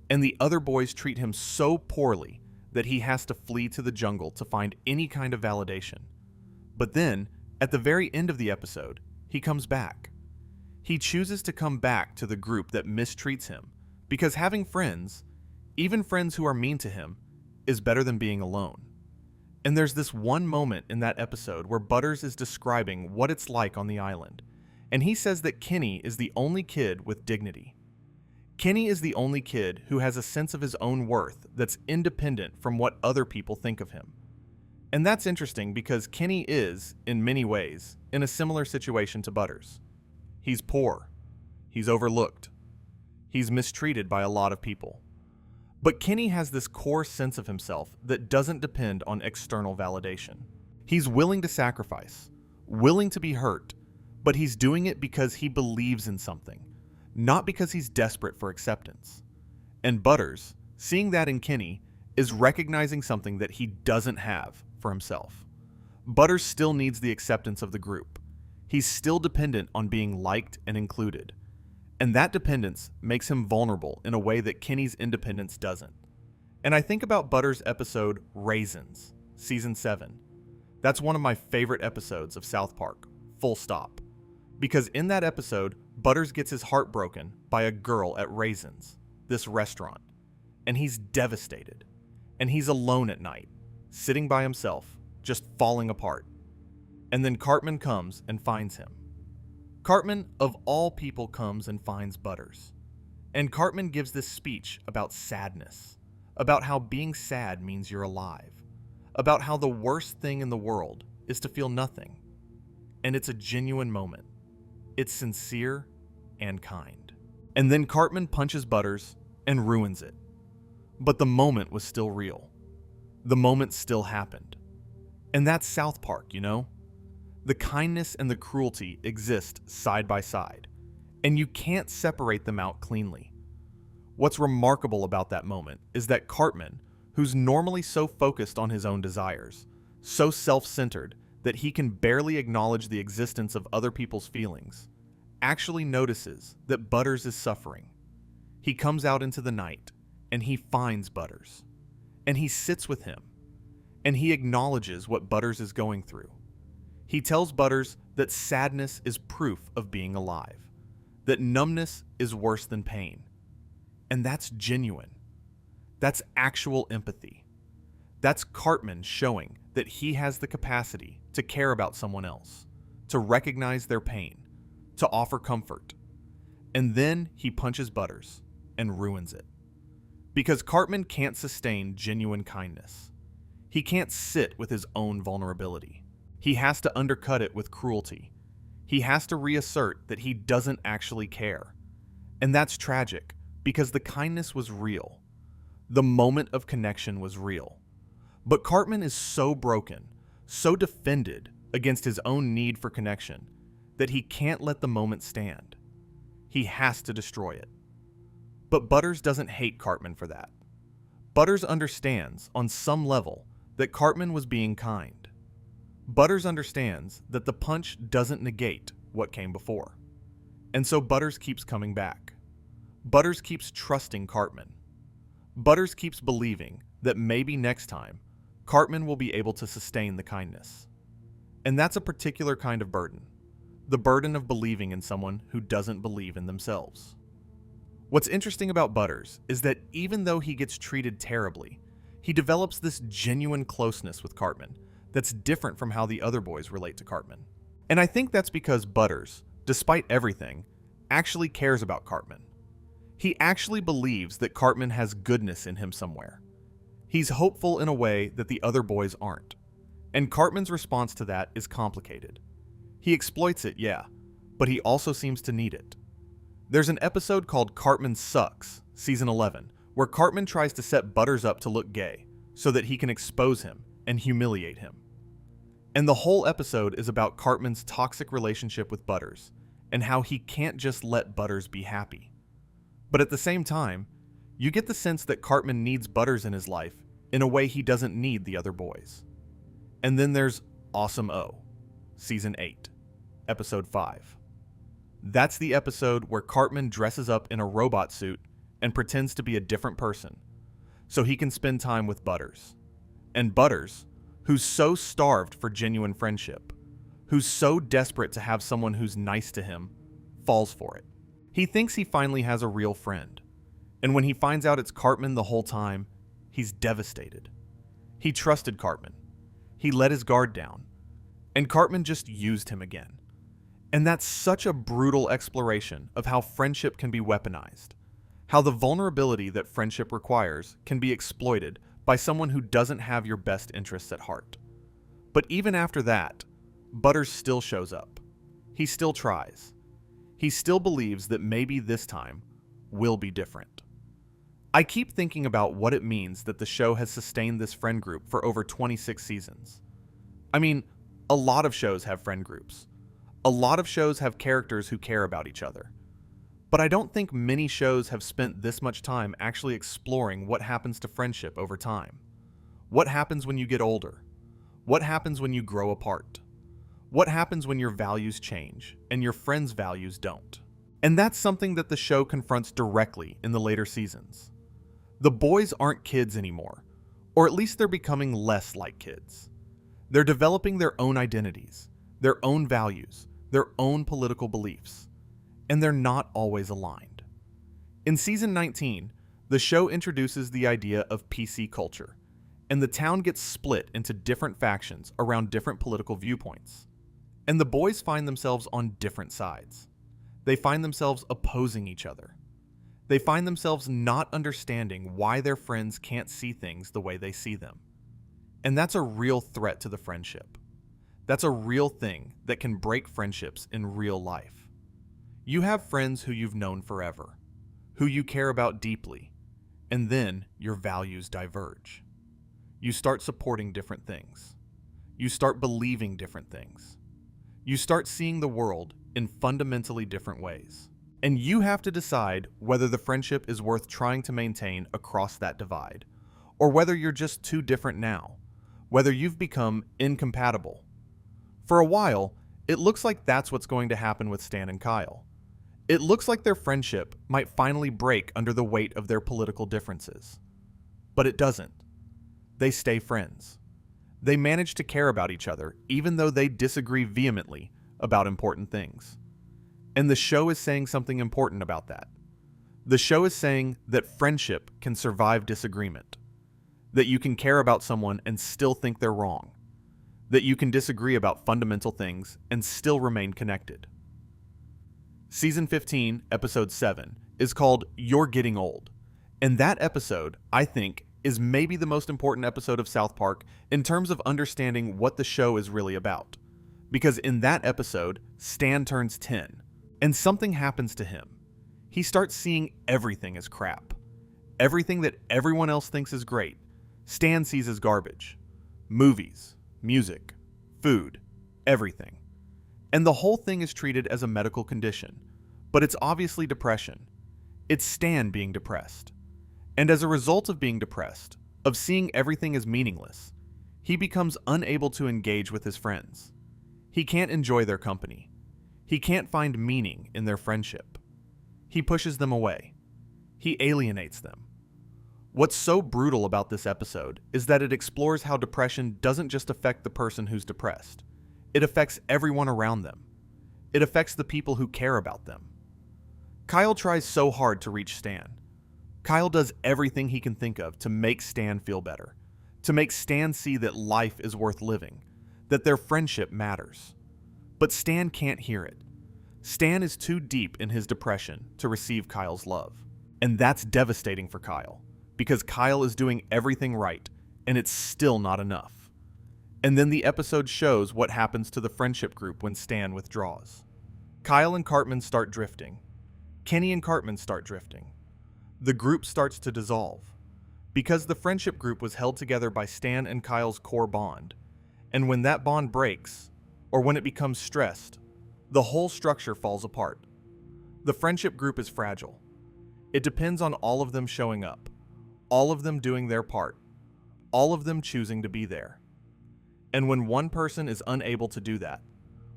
and the other boys treat him so poorly that he has to flee to the jungle to find any kind of validation. But then, at the very end of the episode, he comes back. He chooses to come back to the group that mistreats him because having friends, even friends who are mean to him, is better than being alone. And there's this one moment in that episode where Butters is describing what it's like on the island, and he says that Kenny is the only kid with dignity. Kenny is the only kid who has a sense of his own worth that's independent from what other people think of him. And that's interesting because Kenny is, in many ways, in a similar situation to Butters. He's poor. He's overlooked. He's mistreated by a lot of people. But Kenny has this core sense of himself that doesn't depend on external validation. He's willing to sacrifice, willing to be hurt, but he's doing it because he believes in something, not because he's desperate for acceptance. And Butters, seeing that in Kenny, is recognizing something that he doesn't have for himself. Butters still needs the acceptance of the group. He's still dependent on being liked and included. And that dependence makes him vulnerable in a way that Kenny's independence doesn't. And I think about Butters' episode Raisins, Season 7. That's one of my favorite episodes of South Park, full stop. Because in that episode, Butters gets his heart broken by a girl at Raisins, this restaurant, and he's devastated. And he's alone at night, sitting by himself, just falling apart. And then Cartman comes and finds him. Cartman, of all people, comes and finds Butters. And Cartman gives this speech about sadness, about how being sad means you're alive, about how the worst thing in the world is to feel nothing. And it's a genuine moment. It's sincere and kind. And then Cartman punches Butters and ruins it. But the moment was still real. The moment still happened. And that's South Park, you know? The kindness and the cruelty exist side by side, and you can't separate them out cleanly. What's remarkable about that moment is that Cartman, who's normally so focused on his own desires, so self-centered that he can barely acknowledge the existence of other people's feelings, actually notices that Butters is suffering. He comes out into the night, and he finds Butters, and he sits with him, and he acknowledges what Butters is going through. He tells Butters that sadness is proof of being alive, that numbness is worse than pain. And that's genuine. That's actual empathy. That's Cartman showing that he has the capacity to care about someone else, to recognize their pain, to offer comfort. And then he punches Butters and ruins it. Because Cartman can't sustain genuine kindness. He can't sit with his own vulnerability. He has to undercut it with cruelty. He has to reassert that he doesn't actually care. And that's tragic, because the kindness was real. The moment of connection was real. But Cartman is so broken, so defended against his own need for connection, that he can't let the moment stand. He has to destroy it. But Butters doesn't hate Cartman for that. Butters understands, on some level, that Cartman was being kind. Butters understands that the punch doesn't negate what came before. And so Butters keeps coming back. Butters keeps trusting Cartman. Butters keeps believing that maybe next time, Cartman will be able to sustain the kindness. And that's a particular kind of burden. The burden of believing in someone who doesn't believe in themselves. What's interesting about Butters is that even though he gets treated terribly, he develops this genuine closeness with Cartman that's different from how the other boys relate to Cartman. And I think that's because Butters, despite everything, actually cares about Cartman. He actually believes that Cartman has goodness in him somewhere. He's hopeful in a way that the other boys aren't. And Cartman's response to that is complicated. He exploits it, yeah, but he also seems to need it. There's an episode called Cartman Sucks, Season 11, where Cartman tries to set Butters up to look gay so that he can expose him and humiliate him. And the whole episode is about Cartman's toxic relationship with Butters and how he can't just let Butters be happy. But at the same time, you get the sense that Cartman needs Butters in his life in a way he doesn't need the other boys. And then there's Awesome O, Season 8, Episode 5. That's the episode where Cartman dresses up in a robot suit and pretends to be a different person so he can spend time with Butters. And Butters, who's so starved for genuine friendship, who's so desperate to have someone who's nice to him, falls for it. He thinks he finally has a real friend. And when he finds out it's Cartman the whole time, he's devastated. He trusted Cartman. He let his guard down. And Cartman just used him again. And that's such a brutal exploration of how friendship can be weaponized. How the vulnerability that friendship requires can be exploited by someone who doesn't have your best interests at heart. But even after that, Butters still shows up. He still tries. He still believes that maybe this time will be different. I keep thinking about what it means that the show has sustained this friend group for over 26 seasons. I mean, a lot of shows have friend groups. A lot of shows have characters who care about each other. But I don't think many shows have spent this much time actually exploring what happens to friendship over time. What happens when you get older? What happens when you grow apart? What happens when your values change and your friends' values don't? And that's something that the show confronts directly in the later seasons. The boys aren't kids anymore, or at least they're becoming less like kids. They're developing their own identities, their own values, their own political beliefs, and they're not always aligned. In season 19, the show introduces the idea of PC culture, and the town gets split into different factions around different political viewpoints. And the boys find themselves on different sides. They find themselves opposing each other. They find themselves not understanding why their friends can't see things the way they see them. And that's a real threat to the friendship. That's a real thing that can break friendships in real life. You have friends who you've known forever, who you care about deeply, and then your values diverge. You start supporting different things. You start believing different things. You start seeing the world in fundamentally different ways. And you have to decide whether the friendship is worth trying to maintain across that divide, or whether you're just too different now, whether you've become incompatible. For a while, it looks like that's what's going to happen with Stan and Kyle. It looks like their friendship might finally break under the weight of their political differences. But it doesn't. They stay friends. They manage to care about each other even though they disagree vehemently about important things. And the show is saying something important about that. The show is saying that friendship can survive disagreement, that you can care about someone and still think they're wrong, that you can disagree about fundamental things and still remain connected. Season 15, Episode 7, is called You're Getting Old, and that episode, I think, is maybe the most important episode of South Park in terms of understanding what the show is really about. Because in that episode, Stan turns 10, and something happens to him. He starts seeing everything as crap. Everything that everyone else thinks is great, Stan sees as garbage. Movies, music, food, everything. And the whole thing is treated as a medical condition, but it's obviously depression. It's Stan being depressed. And as a result of being depressed, of seeing everything as meaningless, he becomes unable to engage with his friends. He can't enjoy their company. He can't find meaning in their friendship. He pushes them away. He alienates them. What's so brutal about this episode is that it explores how depression doesn't just affect the person who's depressed. It affects everyone around them. It affects the people who care about them. Kyle tries so hard to reach Stan. Kyle does everything he can think of to make Stan feel better, to make Stan see that life is worth living, that their friendship matters. But Stan can't hear it. Stan is too deep in his depression to receive Kyle's love. And that's devastating for Kyle, because Kyle is doing everything right, and it's still not enough. And then the episode shows what happens to the friendship group when Stan withdraws. Kyle and Cartman start drifting. Kenny and Cartman start drifting. The group starts to dissolve, because the friendship group was held together by Stan and Kyle's core bond. And when that bond breaks, or when it becomes stressed, the whole structure falls apart. The friendship group is fragile. It depends on all of them showing up, all of them doing their part, all of them choosing to be there. And when one person is unable to do that,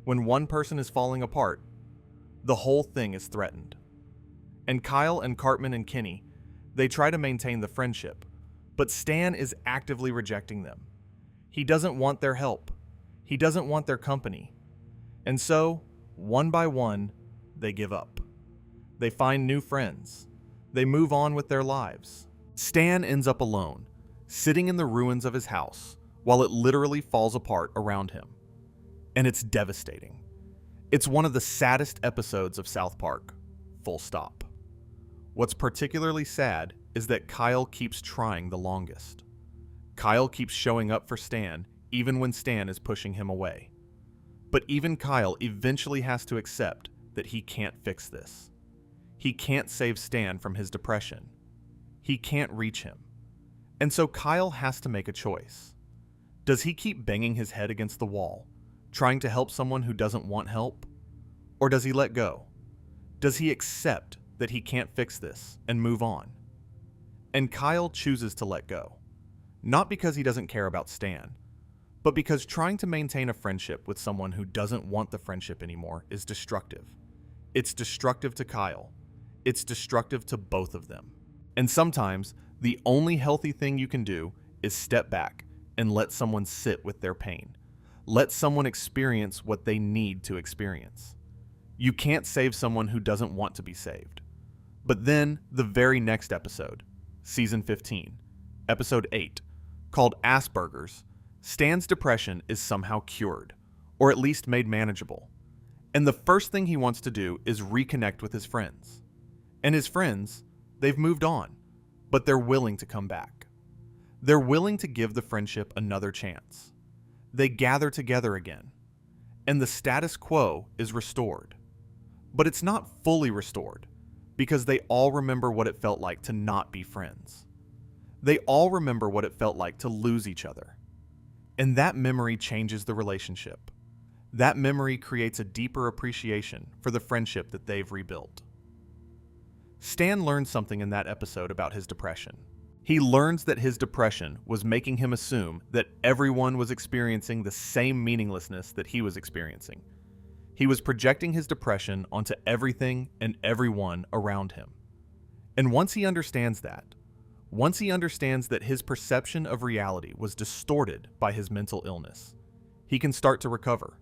when one person is falling apart, the whole thing is threatened. And Kyle and Cartman and Kenny, they try to maintain the friendship, but Stan is actively rejecting them. He doesn't want their help. He doesn't want their company. And so, one by one, they give up. They find new friends. They move on with their lives. Stan ends up alone, sitting in the ruins of his house, while it literally falls apart around him. And it's devastating. It's one of the saddest episodes of South Park, full stop. What's particularly sad is that Kyle keeps trying the longest. Kyle keeps showing up for Stan, even when Stan is pushing him away. But even Kyle eventually has to accept that he can't fix this. He can't save Stan from his depression. He can't reach him. And so Kyle has to make a choice. Does he keep banging his head against the wall, trying to help someone who doesn't want help? Or does he let go? Does he accept that he can't fix this and move on? And Kyle chooses to let go. Not because he doesn't care about Stan, but because trying to maintain a friendship with someone who doesn't want the friendship anymore is destructive. It's destructive to Kyle. It's destructive to both of them. And sometimes, the only healthy thing you can do is step back and let someone sit with their pain. Let someone experience what they need to experience. You can't save someone who doesn't want to be saved. But then, the very next episode, Season 15, Episode 8, called Asperger's, Stan's depression is somehow cured, or at least made manageable. And the first thing he wants to do is reconnect with his friends. And his friends, they've moved on, but they're willing to come back. They're willing to give the friendship another chance. They gather together again, and the status quo is restored. But it's not fully restored, because they all remember what it felt like to not be friends. They all remember what it felt like to lose each other. And that memory changes the relationship. That memory creates a deeper appreciation for the friendship that they've rebuilt. Stan learned something in that episode about his depression. He learns that his depression was making him assume that everyone was experiencing the same meaninglessness that he was experiencing. He was projecting his depression onto everything and everyone around him. And once he understands that his perception of reality was distorted by his mental illness, he can start to recover.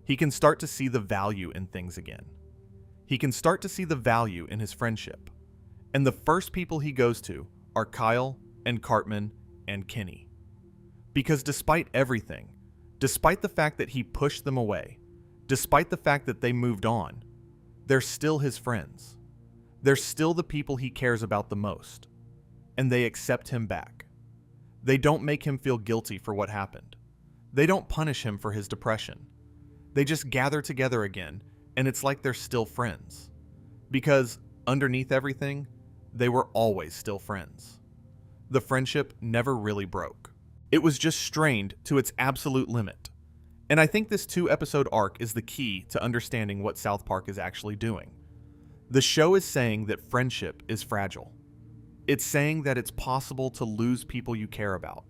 He can start to see the value in things again. He can start to see the value in his friendship. And the first people he goes to are Kyle and Cartman and Kenny. Because despite everything, despite the fact that he pushed them away, despite the fact that they moved on, they're still his friends. They're still the people he cares about the most. And they accept him back. They don't make him feel guilty for what happened. They don't punish him for his depression. They just gather together again, and it's like they're still friends. Because underneath everything, they were always still friends. The friendship never really broke. It was just strained to its absolute limit. And I think this 2-episode arc is the key to understanding what South Park is actually doing. The show is saying that friendship is fragile. It's saying that it's possible to lose people you care about,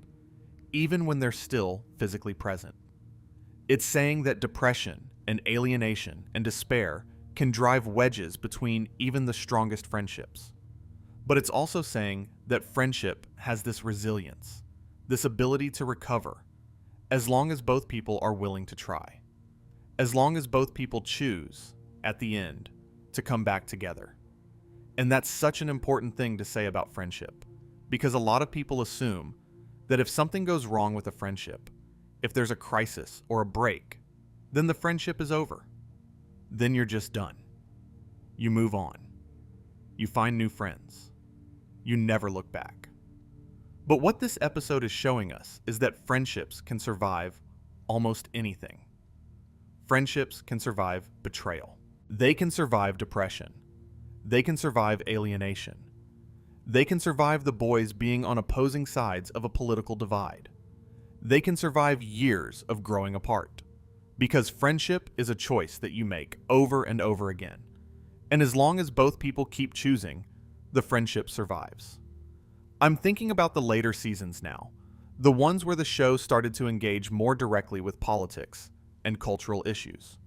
even when they're still physically present. It's saying that depression and alienation and despair can drive wedges between even the strongest friendships. But it's also saying that friendship has this resilience, this ability to recover, as long as both people are willing to try. As long as both people choose, at the end, to come back together. And that's such an important thing to say about friendship, because a lot of people assume that if something goes wrong with a friendship, if there's a crisis or a break, then the friendship is over. Then you're just done. You move on. You find new friends. You never look back. But what this episode is showing us is that friendships can survive almost anything. Friendships can survive betrayal. They can survive depression. They can survive alienation. They can survive the boys being on opposing sides of a political divide. They can survive years of growing apart. Because friendship is a choice that you make over and over again. And as long as both people keep choosing, the friendship survives. I'm thinking about the later seasons now, the ones where the show started to engage more directly with politics and cultural issues.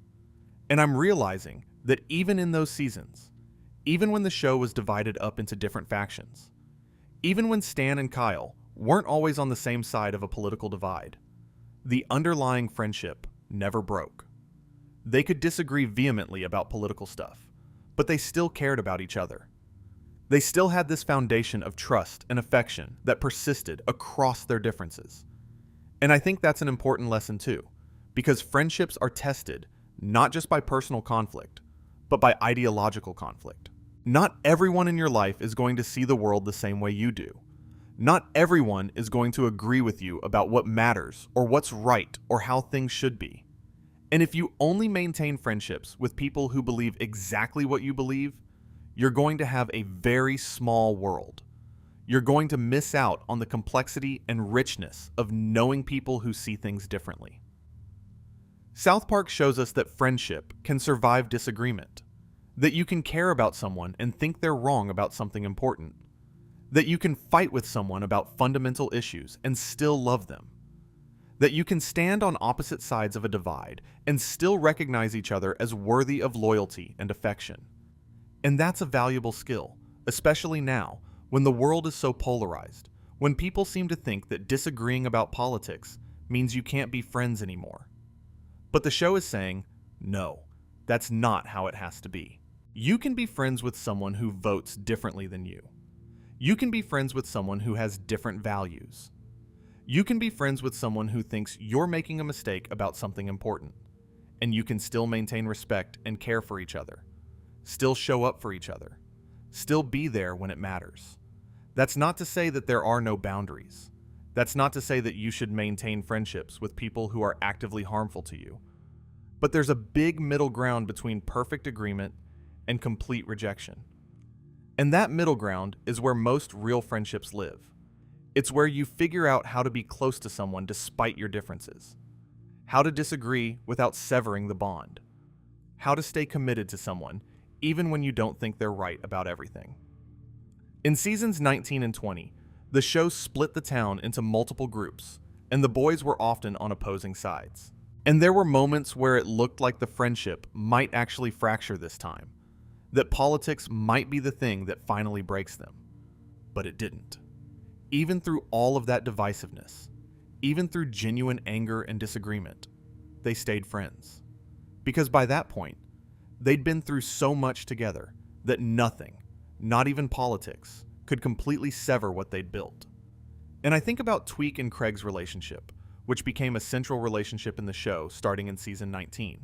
And I'm realizing that even in those seasons, even when the show was divided up into different factions, even when Stan and Kyle weren't always on the same side of a political divide, the underlying friendship never broke. They could disagree vehemently about political stuff, but they still cared about each other. They still had this foundation of trust and affection that persisted across their differences. And I think that's an important lesson too, because friendships are tested not just by personal conflict, but by ideological conflict. Not everyone in your life is going to see the world the same way you do. Not everyone is going to agree with you about what matters or what's right or how things should be. And if you only maintain friendships with people who believe exactly what you believe, you're going to have a very small world. You're going to miss out on the complexity and richness of knowing people who see things differently. South Park shows us that friendship can survive disagreement, that you can care about someone and think they're wrong about something important, that you can fight with someone about fundamental issues and still love them, that you can stand on opposite sides of a divide and still recognize each other as worthy of loyalty and affection. And that's a valuable skill, especially now, when the world is so polarized, when people seem to think that disagreeing about politics means you can't be friends anymore. But the show is saying, no, that's not how it has to be. You can be friends with someone who votes differently than you. You can be friends with someone who has different values. You can be friends with someone who thinks you're making a mistake about something important, and you can still maintain respect and care for each other, still show up for each other, still be there when it matters. That's not to say that there are no boundaries. That's not to say that you should maintain friendships with people who are actively harmful to you. But there's a big middle ground between perfect agreement and complete rejection. And that middle ground is where most real friendships live. It's where you figure out how to be close to someone despite your differences, how to disagree without severing the bond, how to stay committed to someone even when you don't think they're right about everything. In seasons 19 and 20, the show split the town into multiple groups, and the boys were often on opposing sides. And there were moments where it looked like the friendship might actually fracture this time, that politics might be the thing that finally breaks them. But it didn't. Even through all of that divisiveness, even through genuine anger and disagreement, they stayed friends. Because by that point, they'd been through so much together that nothing, not even politics, could completely sever what they'd built. And I think about Tweek and Craig's relationship, which became a central relationship in the show starting in season 19.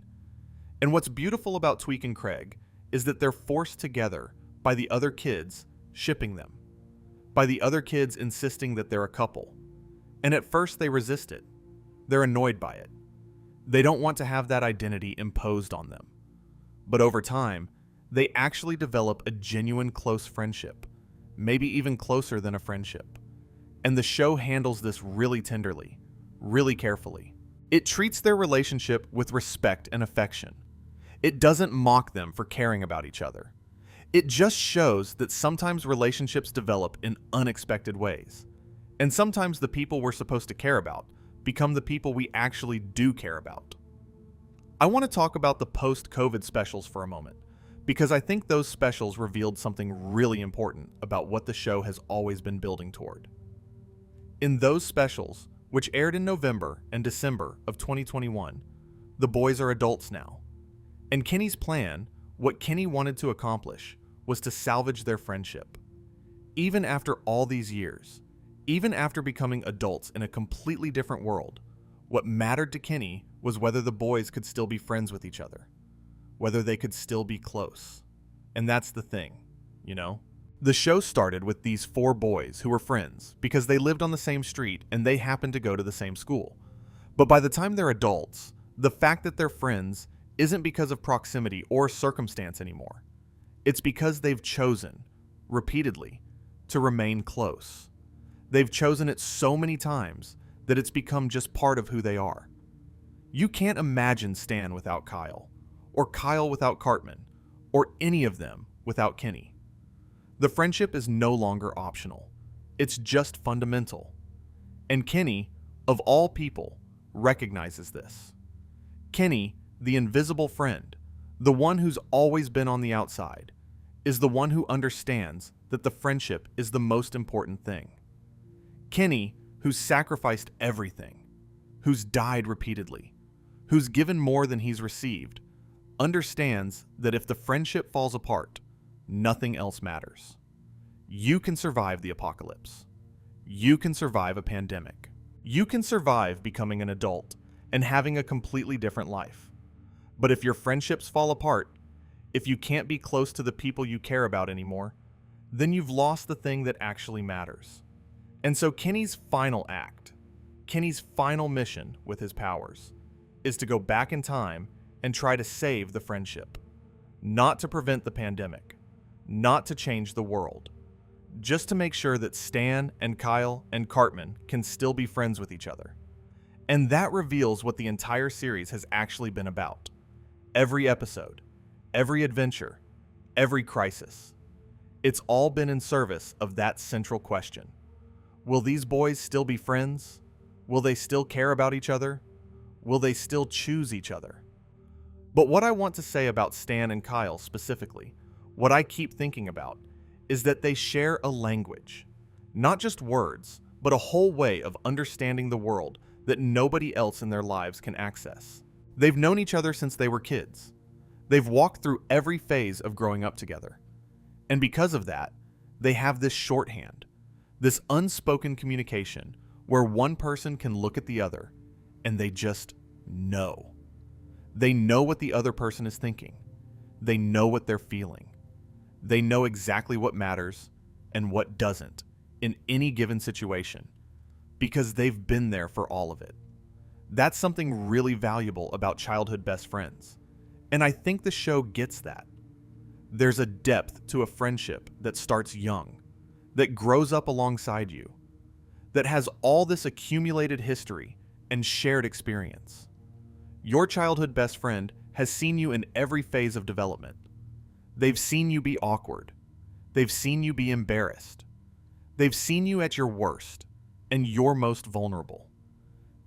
And what's beautiful about Tweek and Craig is that they're forced together by the other kids shipping them, by the other kids insisting that they're a couple. And at first they resist it. They're annoyed by it. They don't want to have that identity imposed on them. But over time, they actually develop a genuine close friendship, maybe even closer than a friendship. And the show handles this really tenderly, really carefully. It treats their relationship with respect and affection. It doesn't mock them for caring about each other. It just shows that sometimes relationships develop in unexpected ways. And sometimes the people we're supposed to care about become the people we actually do care about. I want to talk about the post-COVID specials for a moment, because I think those specials revealed something really important about what the show has always been building toward. In those specials, which aired in November and December of 2021, the boys are adults now. And Kenny's plan, what Kenny wanted to accomplish, was to salvage their friendship. Even after all these years, even after becoming adults in a completely different world, what mattered to Kenny was whether the boys could still be friends with each other, whether they could still be close. And that's the thing, you know? The show started with these 4 boys who were friends because they lived on the same street and they happened to go to the same school. But by the time they're adults, the fact that they're friends isn't because of proximity or circumstance anymore. It's because they've chosen, repeatedly, to remain close. They've chosen it so many times that it's become just part of who they are. You can't imagine Stan without Kyle, or Kyle without Cartman, or any of them without Kenny. The friendship is no longer optional. It's just fundamental. And Kenny, of all people, recognizes this. Kenny, the invisible friend, the one who's always been on the outside, is the one who understands that the friendship is the most important thing. Kenny, who's sacrificed everything, who's died repeatedly, who's given more than he's received, understands that if the friendship falls apart, nothing else matters. You can survive the apocalypse. You can survive a pandemic. You can survive becoming an adult and having a completely different life. But if your friendships fall apart, if you can't be close to the people you care about anymore, then you've lost the thing that actually matters. And so Kenny's final act, Kenny's final mission with his powers, is to go back in time and try to save the friendship. Not to prevent the pandemic, not to change the world, just to make sure that Stan and Kyle and Cartman can still be friends with each other. And that reveals what the entire series has actually been about. Every episode, every adventure, every crisis. It's all been in service of that central question. Will these boys still be friends? Will they still care about each other? Will they still choose each other? But what I want to say about Stan and Kyle specifically, what I keep thinking about, is that they share a language. Not just words, but a whole way of understanding the world that nobody else in their lives can access. They've known each other since they were kids. They've walked through every phase of growing up together. And because of that, they have this shorthand, this unspoken communication where one person can look at the other and they just know. They know what the other person is thinking. They know what they're feeling. They know exactly what matters and what doesn't in any given situation because they've been there for all of it. That's something really valuable about childhood best friends. And I think the show gets that. There's a depth to a friendship that starts young, that grows up alongside you, that has all this accumulated history and shared experience. Your childhood best friend has seen you in every phase of development. They've seen you be awkward. They've seen you be embarrassed. They've seen you at your worst and your most vulnerable.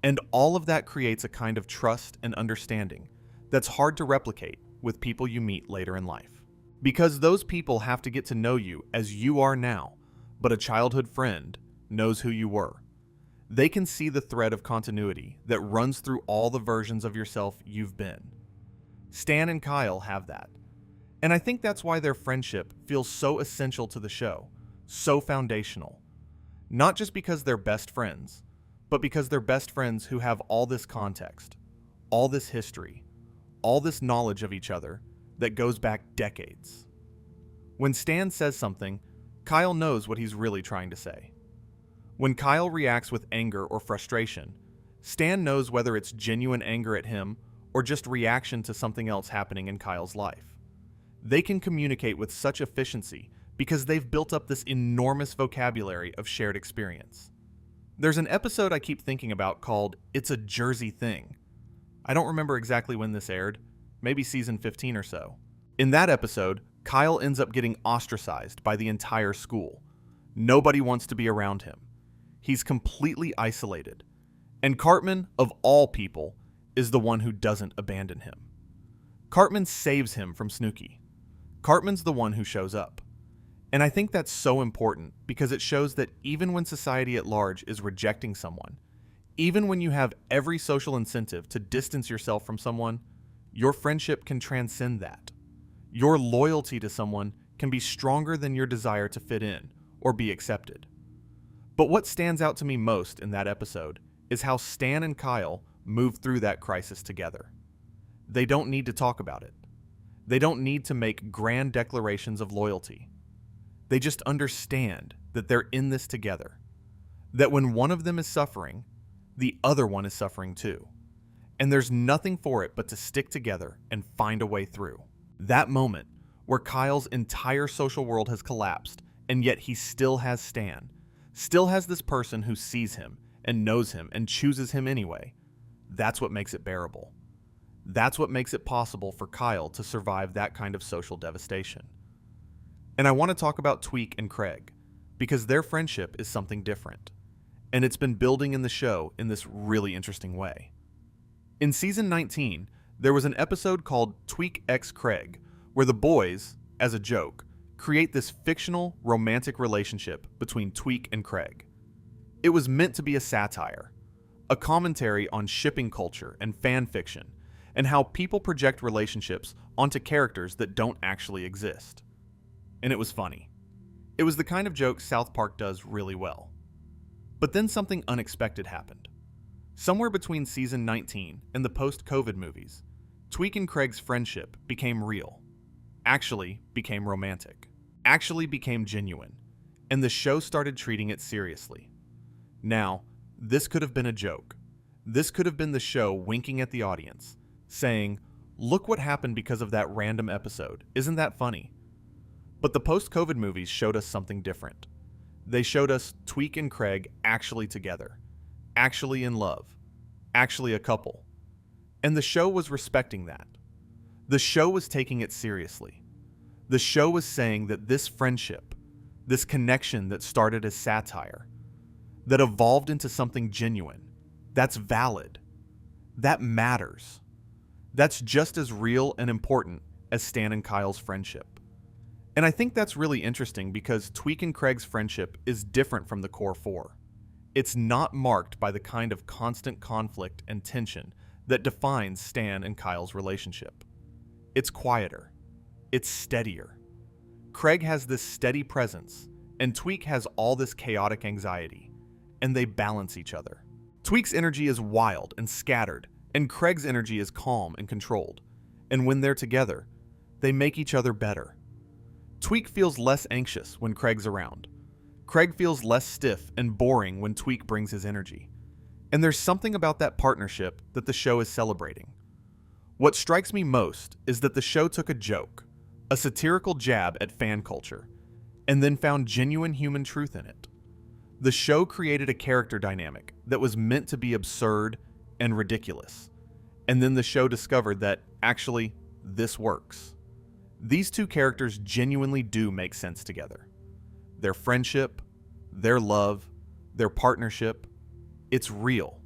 And all of that creates a kind of trust and understanding that's hard to replicate with people you meet later in life. Because those people have to get to know you as you are now, but a childhood friend knows who you were. They can see the thread of continuity that runs through all the versions of yourself you've been. Stan and Kyle have that. And I think that's why their friendship feels so essential to the show, so foundational. Not just because they're best friends, but because they're best friends who have all this context, all this history, all this knowledge of each other that goes back decades. When Stan says something, Kyle knows what he's really trying to say. When Kyle reacts with anger or frustration, Stan knows whether it's genuine anger at him or just reaction to something else happening in Kyle's life. They can communicate with such efficiency because they've built up this enormous vocabulary of shared experience. There's an episode I keep thinking about called It's a Jersey Thing. I don't remember exactly when this aired, maybe season 15 or so. In that episode, Kyle ends up getting ostracized by the entire school. Nobody wants to be around him. He's completely isolated. And Cartman, of all people, is the one who doesn't abandon him. Cartman saves him from Snooki. Cartman's the one who shows up. And I think that's so important because it shows that even when society at large is rejecting someone, even when you have every social incentive to distance yourself from someone, your friendship can transcend that. Your loyalty to someone can be stronger than your desire to fit in or be accepted. But what stands out to me most in that episode is how Stan and Kyle move through that crisis together. They don't need to talk about it. They don't need to make grand declarations of loyalty. They just understand that they're in this together. That when one of them is suffering, the other one is suffering too. And there's nothing for it but to stick together and find a way through. That moment where Kyle's entire social world has collapsed and yet he still has Stan, still has this person who sees him and knows him and chooses him anyway. That's what makes it bearable. That's what makes it possible for Kyle to survive that kind of social devastation. And I want to talk about Tweek and Craig, because their friendship is something different. And it's been building in the show in this really interesting way. In season 19, there was an episode called Tweek x Craig, where the boys, as a joke, create this fictional romantic relationship between Tweek and Craig. It was meant to be a satire, a commentary on shipping culture and fan fiction, and how people project relationships onto characters that don't actually exist. And it was funny. It was the kind of joke South Park does really well. But then something unexpected happened. Somewhere between season 19 and the post-COVID movies, Tweek and Craig's friendship became real, actually became romantic, actually became genuine, and the show started treating it seriously. Now, this could have been a joke. This could have been the show winking at the audience, saying, "Look what happened because of that random episode. Isn't that funny?" But the post-COVID movies showed us something different. They showed us Tweek and Craig actually together, actually in love, actually a couple. And the show was respecting that. The show was taking it seriously. The show was saying that this friendship, this connection that started as satire, that evolved into something genuine, that's valid. That matters. That's just as real and important as Stan and Kyle's friendship. And I think that's really interesting because Tweek and Craig's friendship is different from the core four. It's not marked by the kind of constant conflict and tension that defines Stan and Kyle's relationship. It's quieter. It's steadier. Craig has this steady presence, and Tweek has all this chaotic anxiety, and they balance each other. Tweek's energy is wild and scattered, and Craig's energy is calm and controlled. And when they're together, they make each other better. Tweek feels less anxious when Craig's around. Craig feels less stiff and boring when Tweek brings his energy. And there's something about that partnership that the show is celebrating. What strikes me most is that the show took a joke, a satirical jab at fan culture, and then found genuine human truth in it. The show created a character dynamic that was meant to be absurd and ridiculous. And then the show discovered that, actually, this works. These two characters genuinely do make sense together. Their friendship, their love, their partnership, it's real.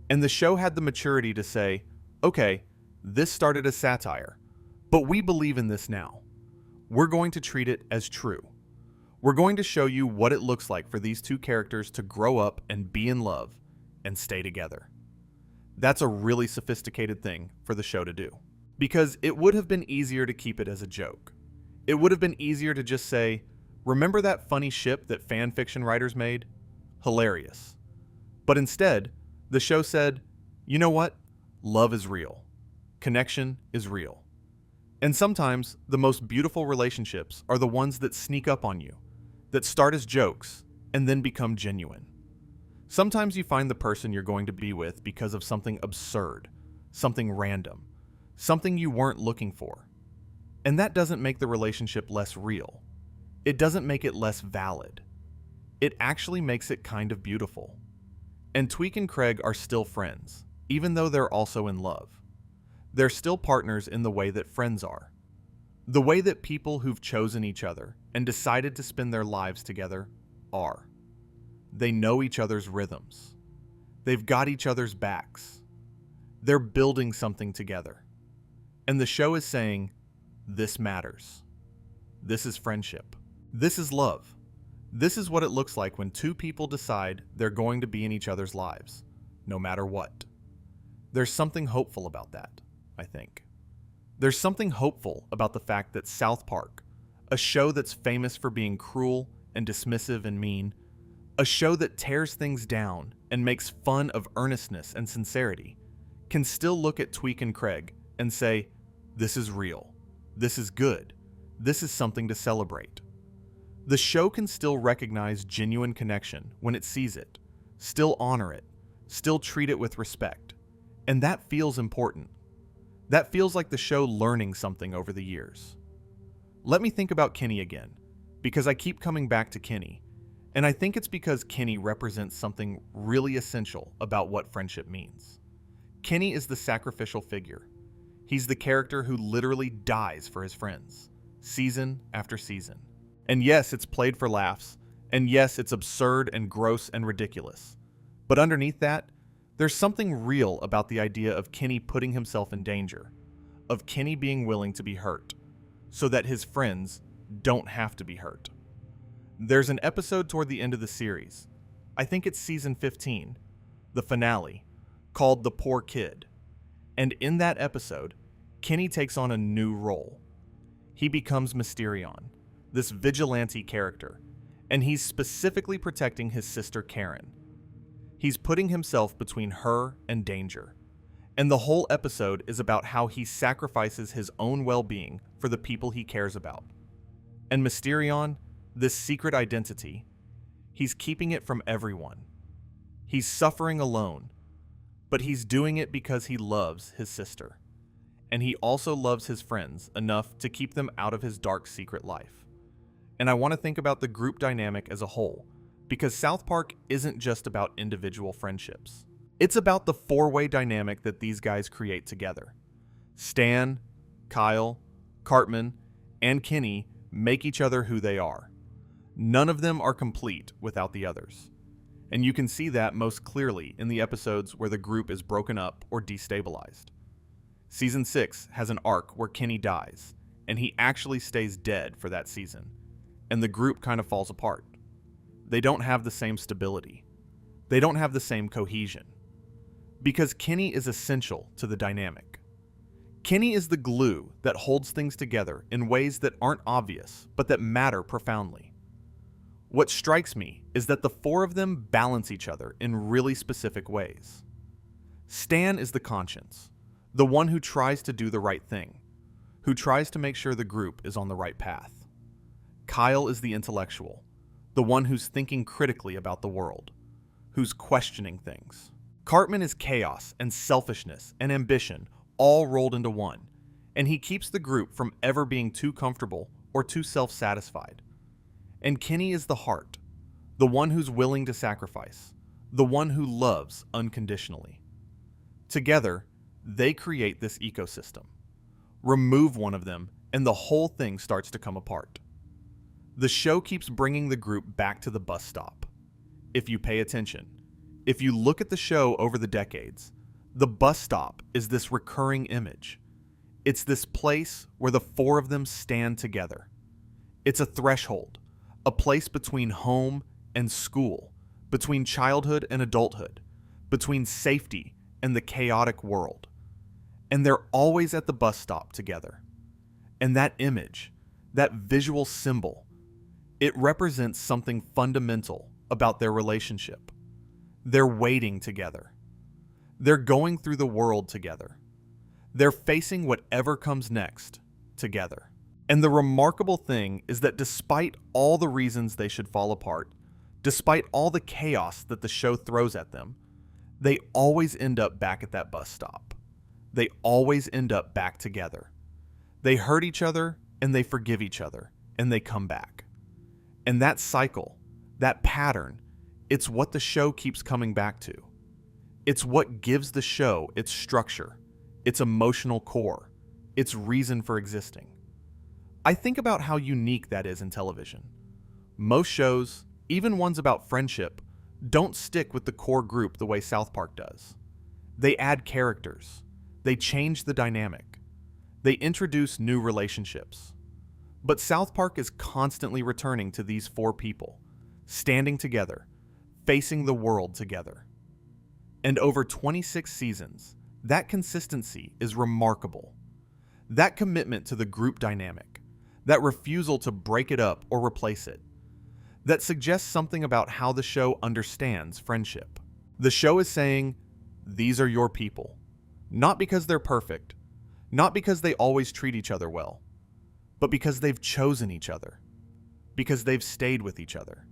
And the show had the maturity to say, okay, this started as satire, but we believe in this now. We're going to treat it as true. We're going to show you what it looks like for these two characters to grow up and be in love and stay together. That's a really sophisticated thing for the show to do. Because it would have been easier to keep it as a joke. It would have been easier to just say, remember that funny ship that fan fiction writers made? Hilarious. But instead, the show said, you know what? Love is real. Connection is real. And sometimes the most beautiful relationships are the ones that sneak up on you, that start as jokes and then become genuine. Sometimes you find the person you're going to be with because of something absurd, something random, something you weren't looking for. And that doesn't make the relationship less real. It doesn't make it less valid. It actually makes it kind of beautiful. And Tweek and Craig are still friends, even though they're also in love. They're still partners in the way that friends are. The way that people who've chosen each other and decided to spend their lives together are. They know each other's rhythms. They've got each other's backs. They're building something together. And the show is saying, this matters. This is friendship. This is love. This is what it looks like when two people decide they're going to be in each other's lives, no matter what. There's something hopeful about that, I think. There's something hopeful about the fact that South Park, a show that's famous for being cruel and dismissive and mean, a show that tears things down and makes fun of earnestness and sincerity, can still look at Tweek and Craig and say, this is real. This is good. This is something to celebrate. The show can still recognize genuine connection when it sees it, still honor it, still treat it with respect. And that feels important. That feels like the show learning something over the years. Let me think about Kenny again, because I keep coming back to Kenny, and I think it's because Kenny represents something really essential about what friendship means. Kenny is the sacrificial figure. He's the character who literally dies for his friends, season after season. And yes, it's played for laughs, and yes, it's absurd and gross and ridiculous. But underneath that, there's something real about the idea of Kenny putting himself in danger, of Kenny being willing to be hurt, so that his friends don't have to be hurt. There's an episode toward the end of the series, I think it's season 15, the finale, called The Poor Kid. And in that episode, Kenny takes on a new role. He becomes Mysterion, this vigilante character, and he's specifically protecting his sister Karen. He's putting himself between her and danger. And the whole episode is about how he sacrifices his own well-being for the people he cares about. And Mysterion, this secret identity, he's keeping it from everyone. He's suffering alone, but he's doing it because he loves his sister. And he also loves his friends enough to keep them out of his dark secret life. And I want to think about the group dynamic as a whole, because South Park isn't just about individual friendships. It's about the four-way dynamic that these guys create together. Stan, Kyle, Cartman, and Kenny make each other who they are. None of them are complete without the others. And you can see that most clearly in the episodes where the group is broken up or destabilized. Season 6 has an arc where Kenny dies, and he actually stays dead for that season, and the group kind of falls apart. They don't have the same stability. They don't have the same cohesion. Because Kenny is essential to the dynamic. Kenny is the glue that holds things together in ways that aren't obvious, but that matter profoundly. What strikes me is that the four of them balance each other in really specific ways. Stan is the conscience, the one who tries to do the right thing, who tries to make sure the group is on the right path. Kyle is the intellectual, the one who's thinking critically about the world, who's questioning things. Cartman is chaos and selfishness and ambition all rolled into one, and he keeps the group from ever being too comfortable or too self-satisfied. And Kenny is the heart, the one who's willing to sacrifice, the one who loves unconditionally. Together, they create this ecosystem. Remove one of them, and the whole thing starts to come apart. The show keeps bringing the group back to the bus stop. If you pay attention, if you look at the show over the decades, the bus stop is this recurring image. It's this place where the four of them stand together. It's a threshold, a place between home and school, between childhood and adulthood, between safety and the chaotic world. And they're always at the bus stop together. And that image, that visual symbol, it represents something fundamental about their relationship. They're waiting together. They're going through the world together. They're facing whatever comes next together. And the remarkable thing is that despite all the reasons they should fall apart, despite all the chaos that the show throws at them, they always end up back at that bus stop. They always end up back together. They hurt each other and they forgive each other and they come back. And that cycle, that pattern, it's what the show keeps coming back to. It's what gives the show its structure, its emotional core, its reason for existing. I think about how unique that is in television. Most shows, even ones about friendship, don't stick with the core group the way South Park does. They add characters. They change the dynamic. They introduce new relationships. But South Park is constantly returning to these four people, standing together, facing the world together. And over 26 seasons, that consistency is remarkable. That commitment to the group dynamic, that refusal to break it up or replace it, that suggests something about how the show understands friendship. The show is saying, these are your people. Not because they're perfect, not because they always treat each other well, but because they've chosen each other, because they've stayed with each other,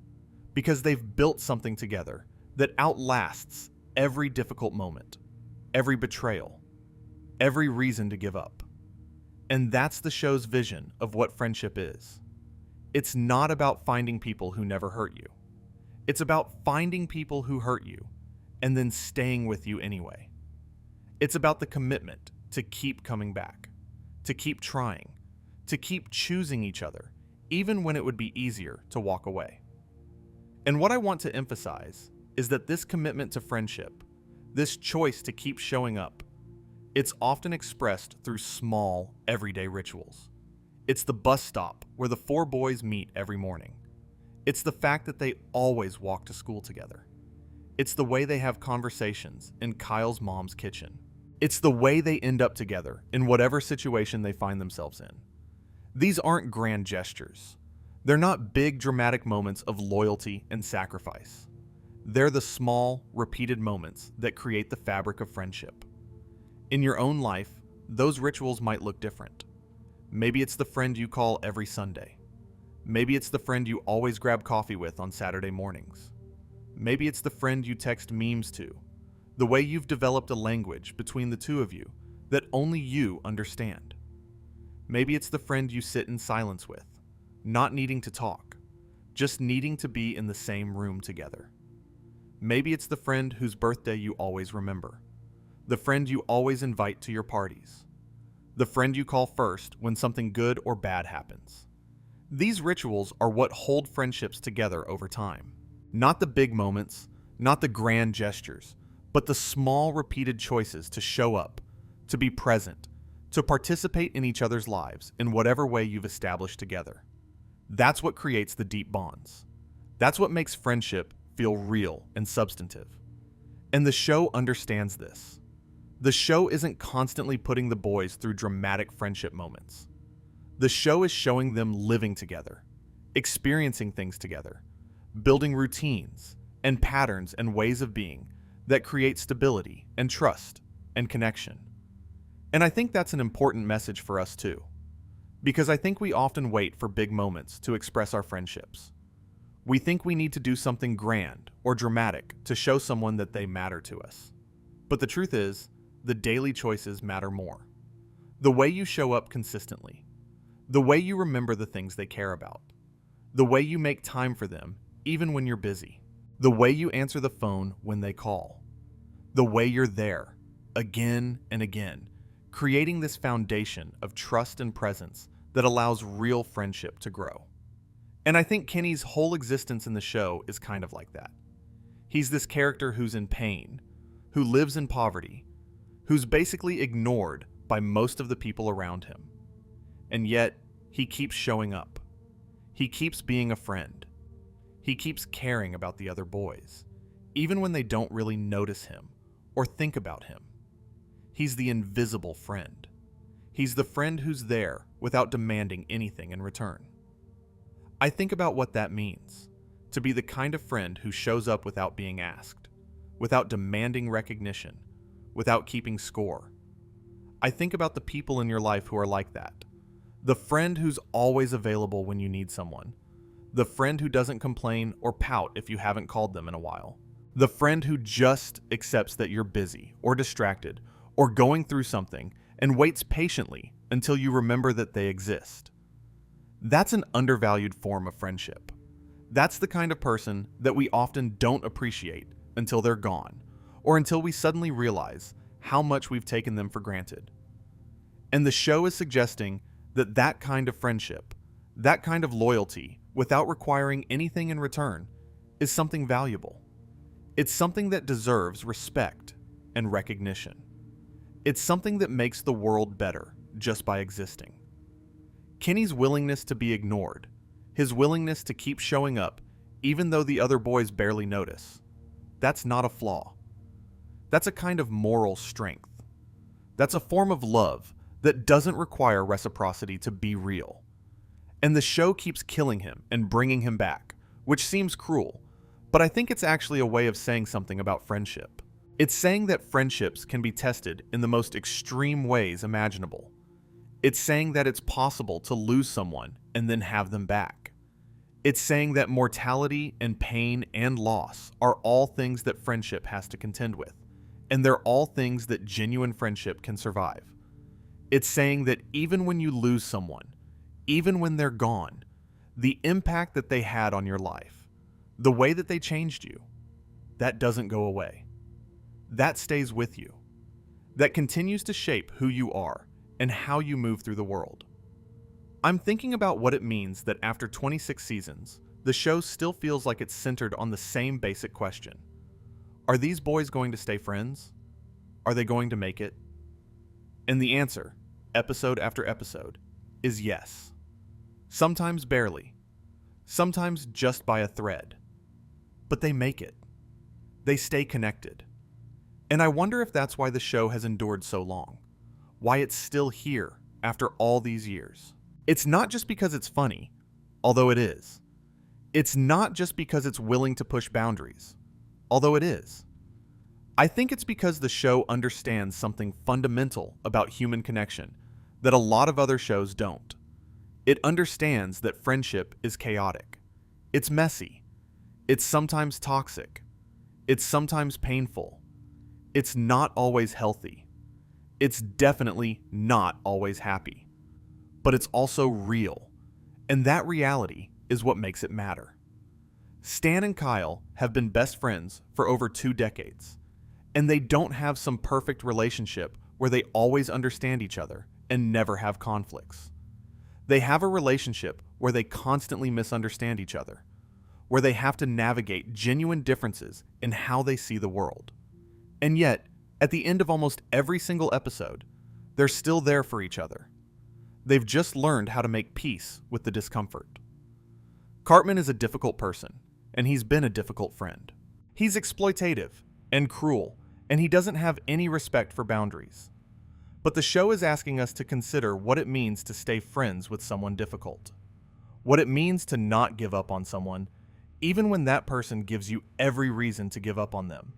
because they've built something together that outlasts every difficult moment, every betrayal, every reason to give up. And that's the show's vision of what friendship is. It's not about finding people who never hurt you. It's about finding people who hurt you and then staying with you anyway. It's about the commitment to keep coming back, to keep trying, to keep choosing each other, even when it would be easier to walk away. And what I want to emphasize is that this commitment to friendship, this choice to keep showing up, it's often expressed through small, everyday rituals. It's the bus stop where the four boys meet every morning. It's the fact that they always walk to school together. It's the way they have conversations in Kyle's mom's kitchen. It's the way they end up together in whatever situation they find themselves in. These aren't grand gestures. They're not big dramatic moments of loyalty and sacrifice. They're the small, repeated moments that create the fabric of friendship. In your own life, those rituals might look different. Maybe it's the friend you call every Sunday. Maybe it's the friend you always grab coffee with on Saturday mornings. Maybe it's the friend you text memes to, the way you've developed a language between the two of you that only you understand. Maybe it's the friend you sit in silence with, not needing to talk, just needing to be in the same room together. Maybe it's the friend whose birthday you always remember, the friend you always invite to your parties, the friend you call first when something good or bad happens. These rituals are what hold friendships together over time. Not the big moments, not the grand gestures, but the small repeated choices to show up, to be present, to participate in each other's lives in whatever way you've established together. That's what creates the deep bonds. That's what makes friendship feel real and substantive. And the show understands this. The show isn't constantly putting the boys through dramatic friendship moments. The show is showing them living together, experiencing things together, building routines and patterns and ways of being that create stability and trust and connection. And I think that's an important message for us too, because I think we often wait for big moments to express our friendships. We think we need to do something grand or dramatic to show someone that they matter to us. But the truth is, the daily choices matter more. The way you show up consistently, the way you remember the things they care about, the way you make time for them even when you're busy, the way you answer the phone when they call, the way you're there again and again, creating this foundation of trust and presence that allows real friendship to grow. And I think Kenny's whole existence in the show is kind of like that. He's this character who's in pain, who lives in poverty, who's basically ignored by most of the people around him. And yet, he keeps showing up. He keeps being a friend. He keeps caring about the other boys, even when they don't really notice him or think about him. He's the invisible friend. He's the friend who's there without demanding anything in return. I think about what that means, to be the kind of friend who shows up without being asked, without demanding recognition, without keeping score. I think about the people in your life who are like that. The friend who's always available when you need someone. The friend who doesn't complain or pout if you haven't called them in a while. The friend who just accepts that you're busy or distracted or going through something and waits patiently until you remember that they exist. That's an undervalued form of friendship. That's the kind of person that we often don't appreciate until they're gone, or until we suddenly realize how much we've taken them for granted. And the show is suggesting that that kind of friendship, that kind of loyalty, without requiring anything in return, is something valuable. It's something that deserves respect and recognition. It's something that makes the world better just by existing. Kenny's willingness to be ignored, his willingness to keep showing up even though the other boys barely notice, that's not a flaw. That's a kind of moral strength. That's a form of love that doesn't require reciprocity to be real. And the show keeps killing him and bringing him back, which seems cruel, but I think it's actually a way of saying something about friendship. It's saying that friendships can be tested in the most extreme ways imaginable. It's saying that it's possible to lose someone and then have them back. It's saying that mortality and pain and loss are all things that friendship has to contend with, and they're all things that genuine friendship can survive. It's saying that even when you lose someone, even when they're gone, the impact that they had on your life, the way that they changed you, that doesn't go away. That stays with you. That continues to shape who you are and how you move through the world. I'm thinking about what it means that after 26 seasons, the show still feels like it's centered on the same basic question. Are these boys going to stay friends? Are they going to make it? And the answer, episode after episode, is yes. Sometimes barely. Sometimes just by a thread. But they make it. They stay connected. And I wonder if that's why the show has endured so long. Why it's still here after all these years. It's not just because it's funny, although it is. It's not just because it's willing to push boundaries, although it is. I think it's because the show understands something fundamental about human connection that a lot of other shows don't. It understands that friendship is chaotic. It's messy. It's sometimes toxic. It's sometimes painful. It's not always healthy. It's definitely not always happy. But it's also real, and that reality is what makes it matter. Stan and Kyle have been best friends for over 2 decades, and they don't have some perfect relationship where they always understand each other and never have conflicts. They have a relationship where they constantly misunderstand each other, where they have to navigate genuine differences in how they see the world. And yet, at the end of almost every single episode, they're still there for each other. They've just learned how to make peace with the discomfort. Cartman is a difficult person, and he's been a difficult friend. He's exploitative and cruel, and he doesn't have any respect for boundaries. But the show is asking us to consider what it means to stay friends with someone difficult. What it means to not give up on someone, even when that person gives you every reason to give up on them.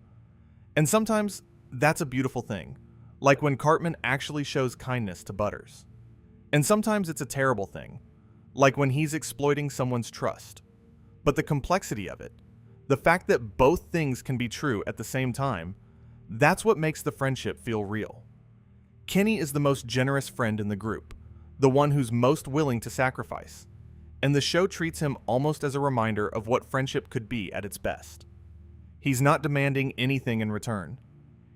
And sometimes that's a beautiful thing, like when Cartman actually shows kindness to Butters. And sometimes it's a terrible thing, like when he's exploiting someone's trust. But the complexity of it, the fact that both things can be true at the same time, that's what makes the friendship feel real. Kenny is the most generous friend in the group, the one who's most willing to sacrifice, and the show treats him almost as a reminder of what friendship could be at its best. He's not demanding anything in return.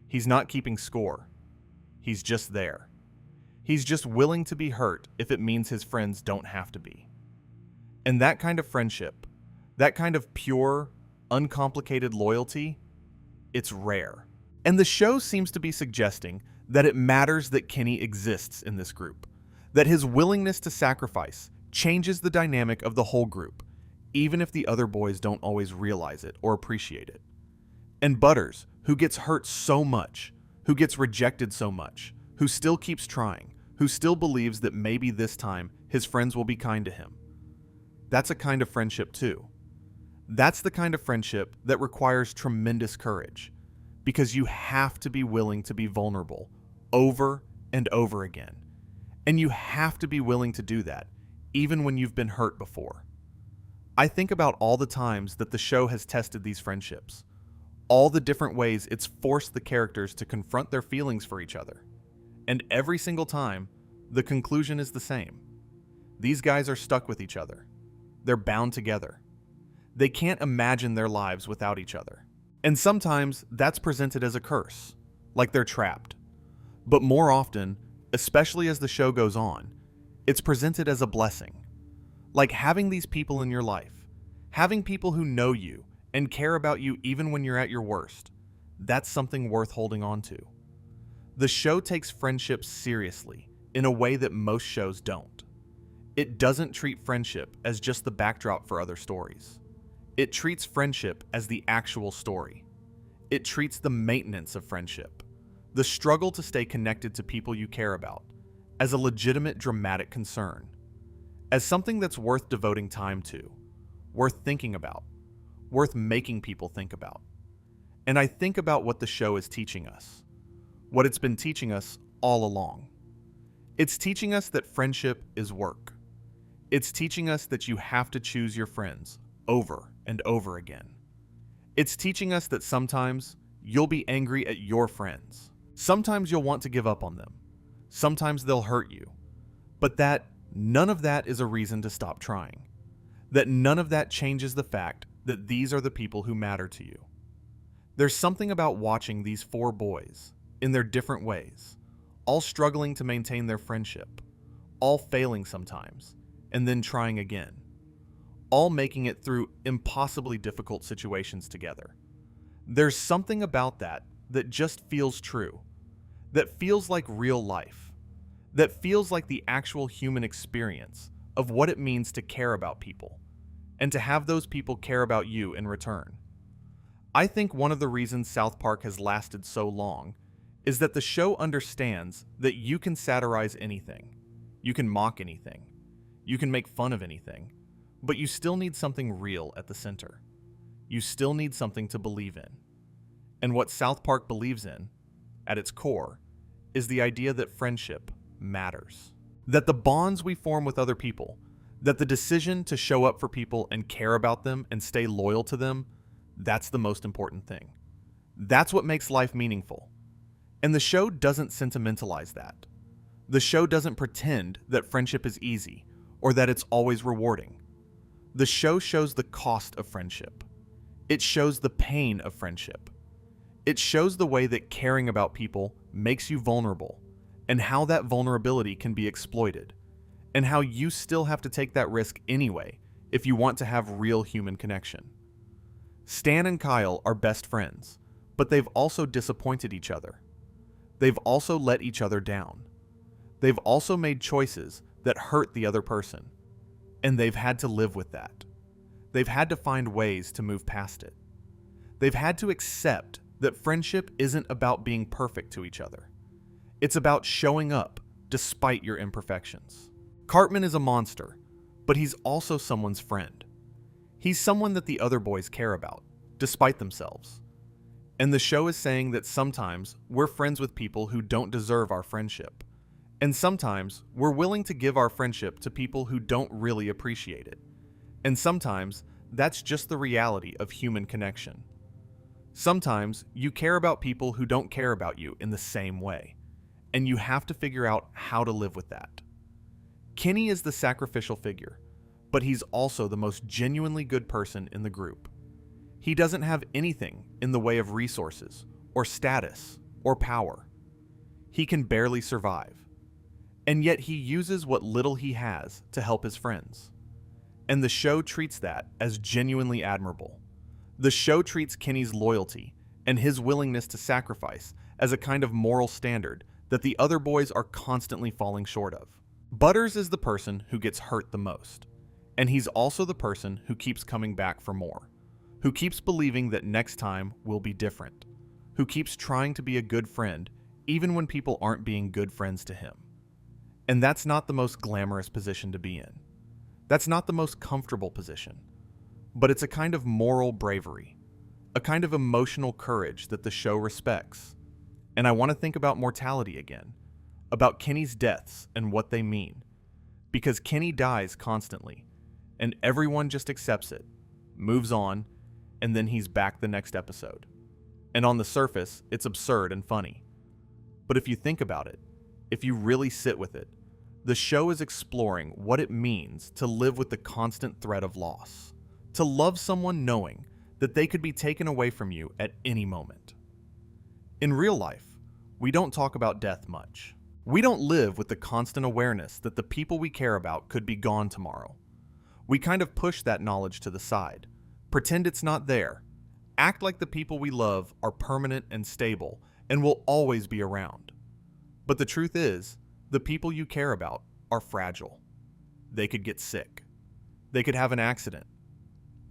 He's not keeping score. He's just there. He's just willing to be hurt if it means his friends don't have to be. And that kind of friendship, that kind of pure, uncomplicated loyalty, it's rare. And the show seems to be suggesting that it matters that Kenny exists in this group, that his willingness to sacrifice changes the dynamic of the whole group, even if the other boys don't always realize it or appreciate it. And Butters, who gets hurt so much, who gets rejected so much, who still keeps trying, who still believes that maybe this time his friends will be kind to him. That's a kind of friendship too. That's the kind of friendship that requires tremendous courage, because you have to be willing to be vulnerable over and over again. And you have to be willing to do that, even when you've been hurt before. I think about all the times that the show has tested these friendships, all the different ways it's forced the characters to confront their feelings for each other. And every single time, the conclusion is the same. These guys are stuck with each other. They're bound together. They can't imagine their lives without each other. And sometimes that's presented as a curse, like they're trapped. But more often, especially as the show goes on, it's presented as a blessing. Like having these people in your life, having people who know you and care about you even when you're at your worst, that's something worth holding on to. The show takes friendships seriously in a way that most shows don't. It doesn't treat friendship as just the backdrop for other stories. It treats friendship as the actual story. It treats the maintenance of friendship, the struggle to stay connected to people you care about, as a legitimate dramatic concern, as something that's worth devoting time to, worth thinking about, worth making people think about. And I think about what the show is teaching us, what it's been teaching us all along. It's teaching us that friendship is work. It's teaching us that you have to choose your friends over and over again. It's teaching us that sometimes you'll be angry at your friends. Sometimes you'll want to give up on them. Sometimes they'll hurt you. But that none of that is a reason to stop trying. That none of that changes the fact that these are the people who matter to you. There's something about watching these four boys, in their different ways, all struggling to maintain their friendship, all failing sometimes, and then trying again, all making it through impossibly difficult situations together. There's something about that that just feels true, that feels like real life, that feels like the actual human experience of what it means to care about people, and to have those people care about you in return. I think one of the reasons South Park has lasted so long is that the show understands that you can satirize anything, you can mock anything, you can make fun of anything, but you still need something real at the center. You still need something to believe in. And what South Park believes in, at its core, is the idea that friendship matters. That the bonds we form with other people, that the decision to show up for people and care about them and stay loyal to them, that's the most important thing. That's what makes life meaningful. And the show doesn't sentimentalize that. The show doesn't pretend that friendship is easy or that it's always rewarding. The show shows the cost of friendship. It shows the pain of friendship. It shows the way that caring about people makes you vulnerable, and how that vulnerability can be exploited, and how you still have to take that risk anyway if you want to have real human connection. Stan and Kyle are best friends, but they've also disappointed each other. They've also let each other down. They've also made choices that hurt the other person, and they've had to live with that. they've had to find ways to move past it. They've had to accept that friendship isn't about being perfect to each other. It's about showing up despite your imperfections. Cartman is a monster, but he's also someone's friend. He's someone that the other boys care about, despite themselves. And the show is saying that sometimes we're friends with people who don't deserve our friendship. And sometimes we're willing to give our friendship to people who don't really appreciate it. And sometimes that's just the reality of human connection. Sometimes you care about people who don't care about you in the same way, and you have to figure out how to live with that. Kenny is the sacrificial figure, but he's also the most genuinely good person in the group. He doesn't have anything in the way of resources, or status, or power. He can barely survive, and yet he uses what little he has to help his friends. And the show treats that as genuinely admirable. The show treats Kenny's loyalty and his willingness to sacrifice as a kind of moral standard that the other boys are constantly falling short of. Butters is the person who gets hurt the most, and he's also the person who keeps coming back for more, who keeps believing that next time will be different, who keeps trying to be a good friend even when people aren't being good friends to him. And that's not the most glamorous position to be in. That's not the most comfortable position. But it's a kind of moral bravery, a kind of emotional courage that the show respects. And I want to think about mortality again, about Kenny's deaths and what they mean. Because Kenny dies constantly, and everyone just accepts it, moves on, and then he's back the next episode. And on the surface, it's absurd and funny. But if you think about it, if you really sit with it, the show is exploring what it means to live with the constant threat of loss. To love someone knowing that they could be taken away from you at any moment. In real life, we don't talk about death much. We don't live with the constant awareness that the people we care about could be gone tomorrow. We kind of push that knowledge to the side, pretend it's not there, act like the people we love are permanent and stable and will always be around. But the truth is, the people you care about are fragile. They could get sick. They could have an accident.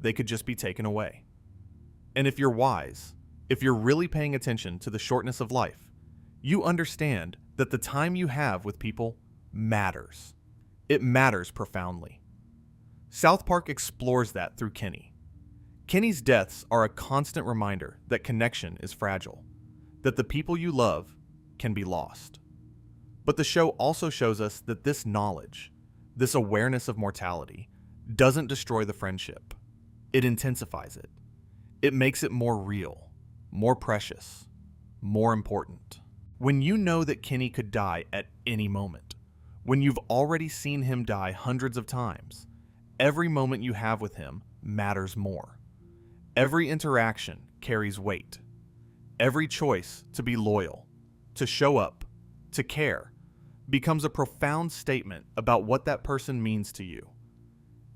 They could just be taken away. And if you're wise, if you're really paying attention to the shortness of life, you understand that the time you have with people matters. It matters profoundly. South Park explores that through Kenny. Kenny's deaths are a constant reminder that connection is fragile, that the people you love can be lost. But the show also shows us that this knowledge, this awareness of mortality, doesn't destroy the friendship. It intensifies it. It makes it more real, more precious, more important. When you know that Kenny could die at any moment, when you've already seen him die hundreds of times, every moment you have with him matters more. Every interaction carries weight. Every choice to be loyal, to show up, to care, becomes a profound statement about what that person means to you.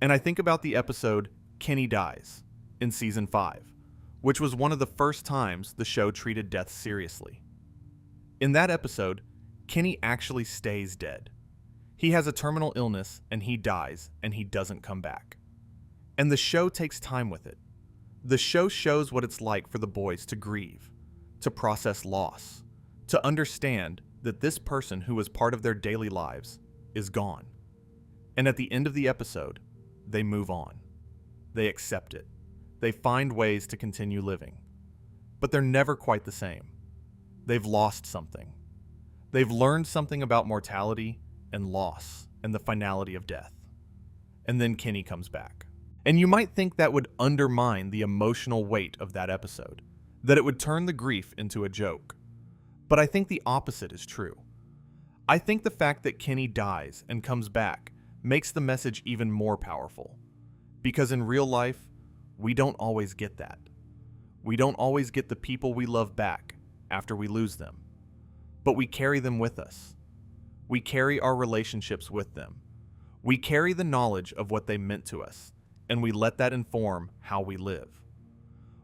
And I think about the episode Kenny Dies in Season 5, which was one of the first times the show treated death seriously. In that episode, Kenny actually stays dead. He has a terminal illness and he dies and he doesn't come back. And the show takes time with it. The show shows what it's like for the boys to grieve, to process loss, to understand that this person who was part of their daily lives is gone. And at the end of the episode, they move on. They accept it. They find ways to continue living. But they're never quite the same. They've lost something. They've learned something about mortality and loss and the finality of death. And then Kenny comes back. And you might think that would undermine the emotional weight of that episode, that it would turn the grief into a joke. But I think the opposite is true. I think the fact that Kenny dies and comes back makes the message even more powerful. Because in real life, we don't always get that. We don't always get the people we love back after we lose them. But we carry them with us. We carry our relationships with them. We carry the knowledge of what they meant to us, and we let that inform how we live.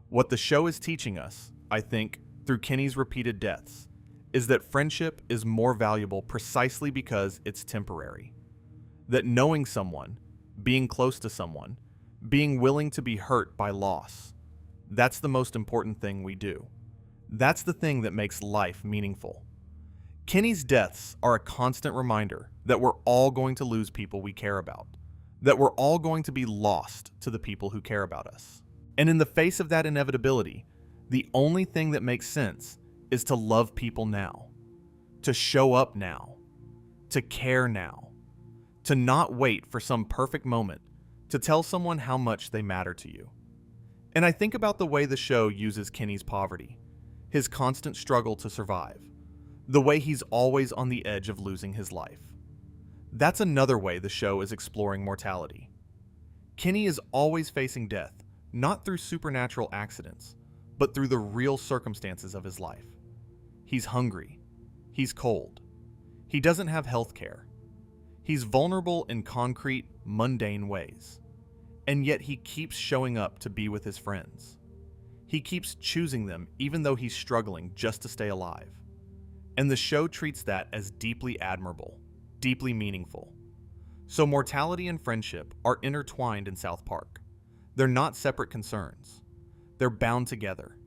What the show is teaching us, I think, through Kenny's repeated deaths, is that friendship is more valuable precisely because it's temporary. That knowing someone, being close to someone, being willing to be hurt by loss. That's the most important thing we do. That's the thing that makes life meaningful. Kenny's deaths are a constant reminder that we're all going to lose people we care about, that we're all going to be lost to the people who care about us. And in the face of that inevitability, the only thing that makes sense is to love people now, to show up now, to care now, to not wait for some perfect moment to tell someone how much they matter to you. And I think about the way the show uses Kenny's poverty, his constant struggle to survive, the way he's always on the edge of losing his life. That's another way the show is exploring mortality. Kenny is always facing death, not through supernatural accidents, but through the real circumstances of his life. He's hungry. He's cold. He doesn't have health care. He's vulnerable in concrete, mundane ways. And yet he keeps showing up to be with his friends. He keeps choosing them even though he's struggling just to stay alive. And the show treats that as deeply admirable, deeply meaningful. So mortality and friendship are intertwined in South Park. They're not separate concerns. They're bound together.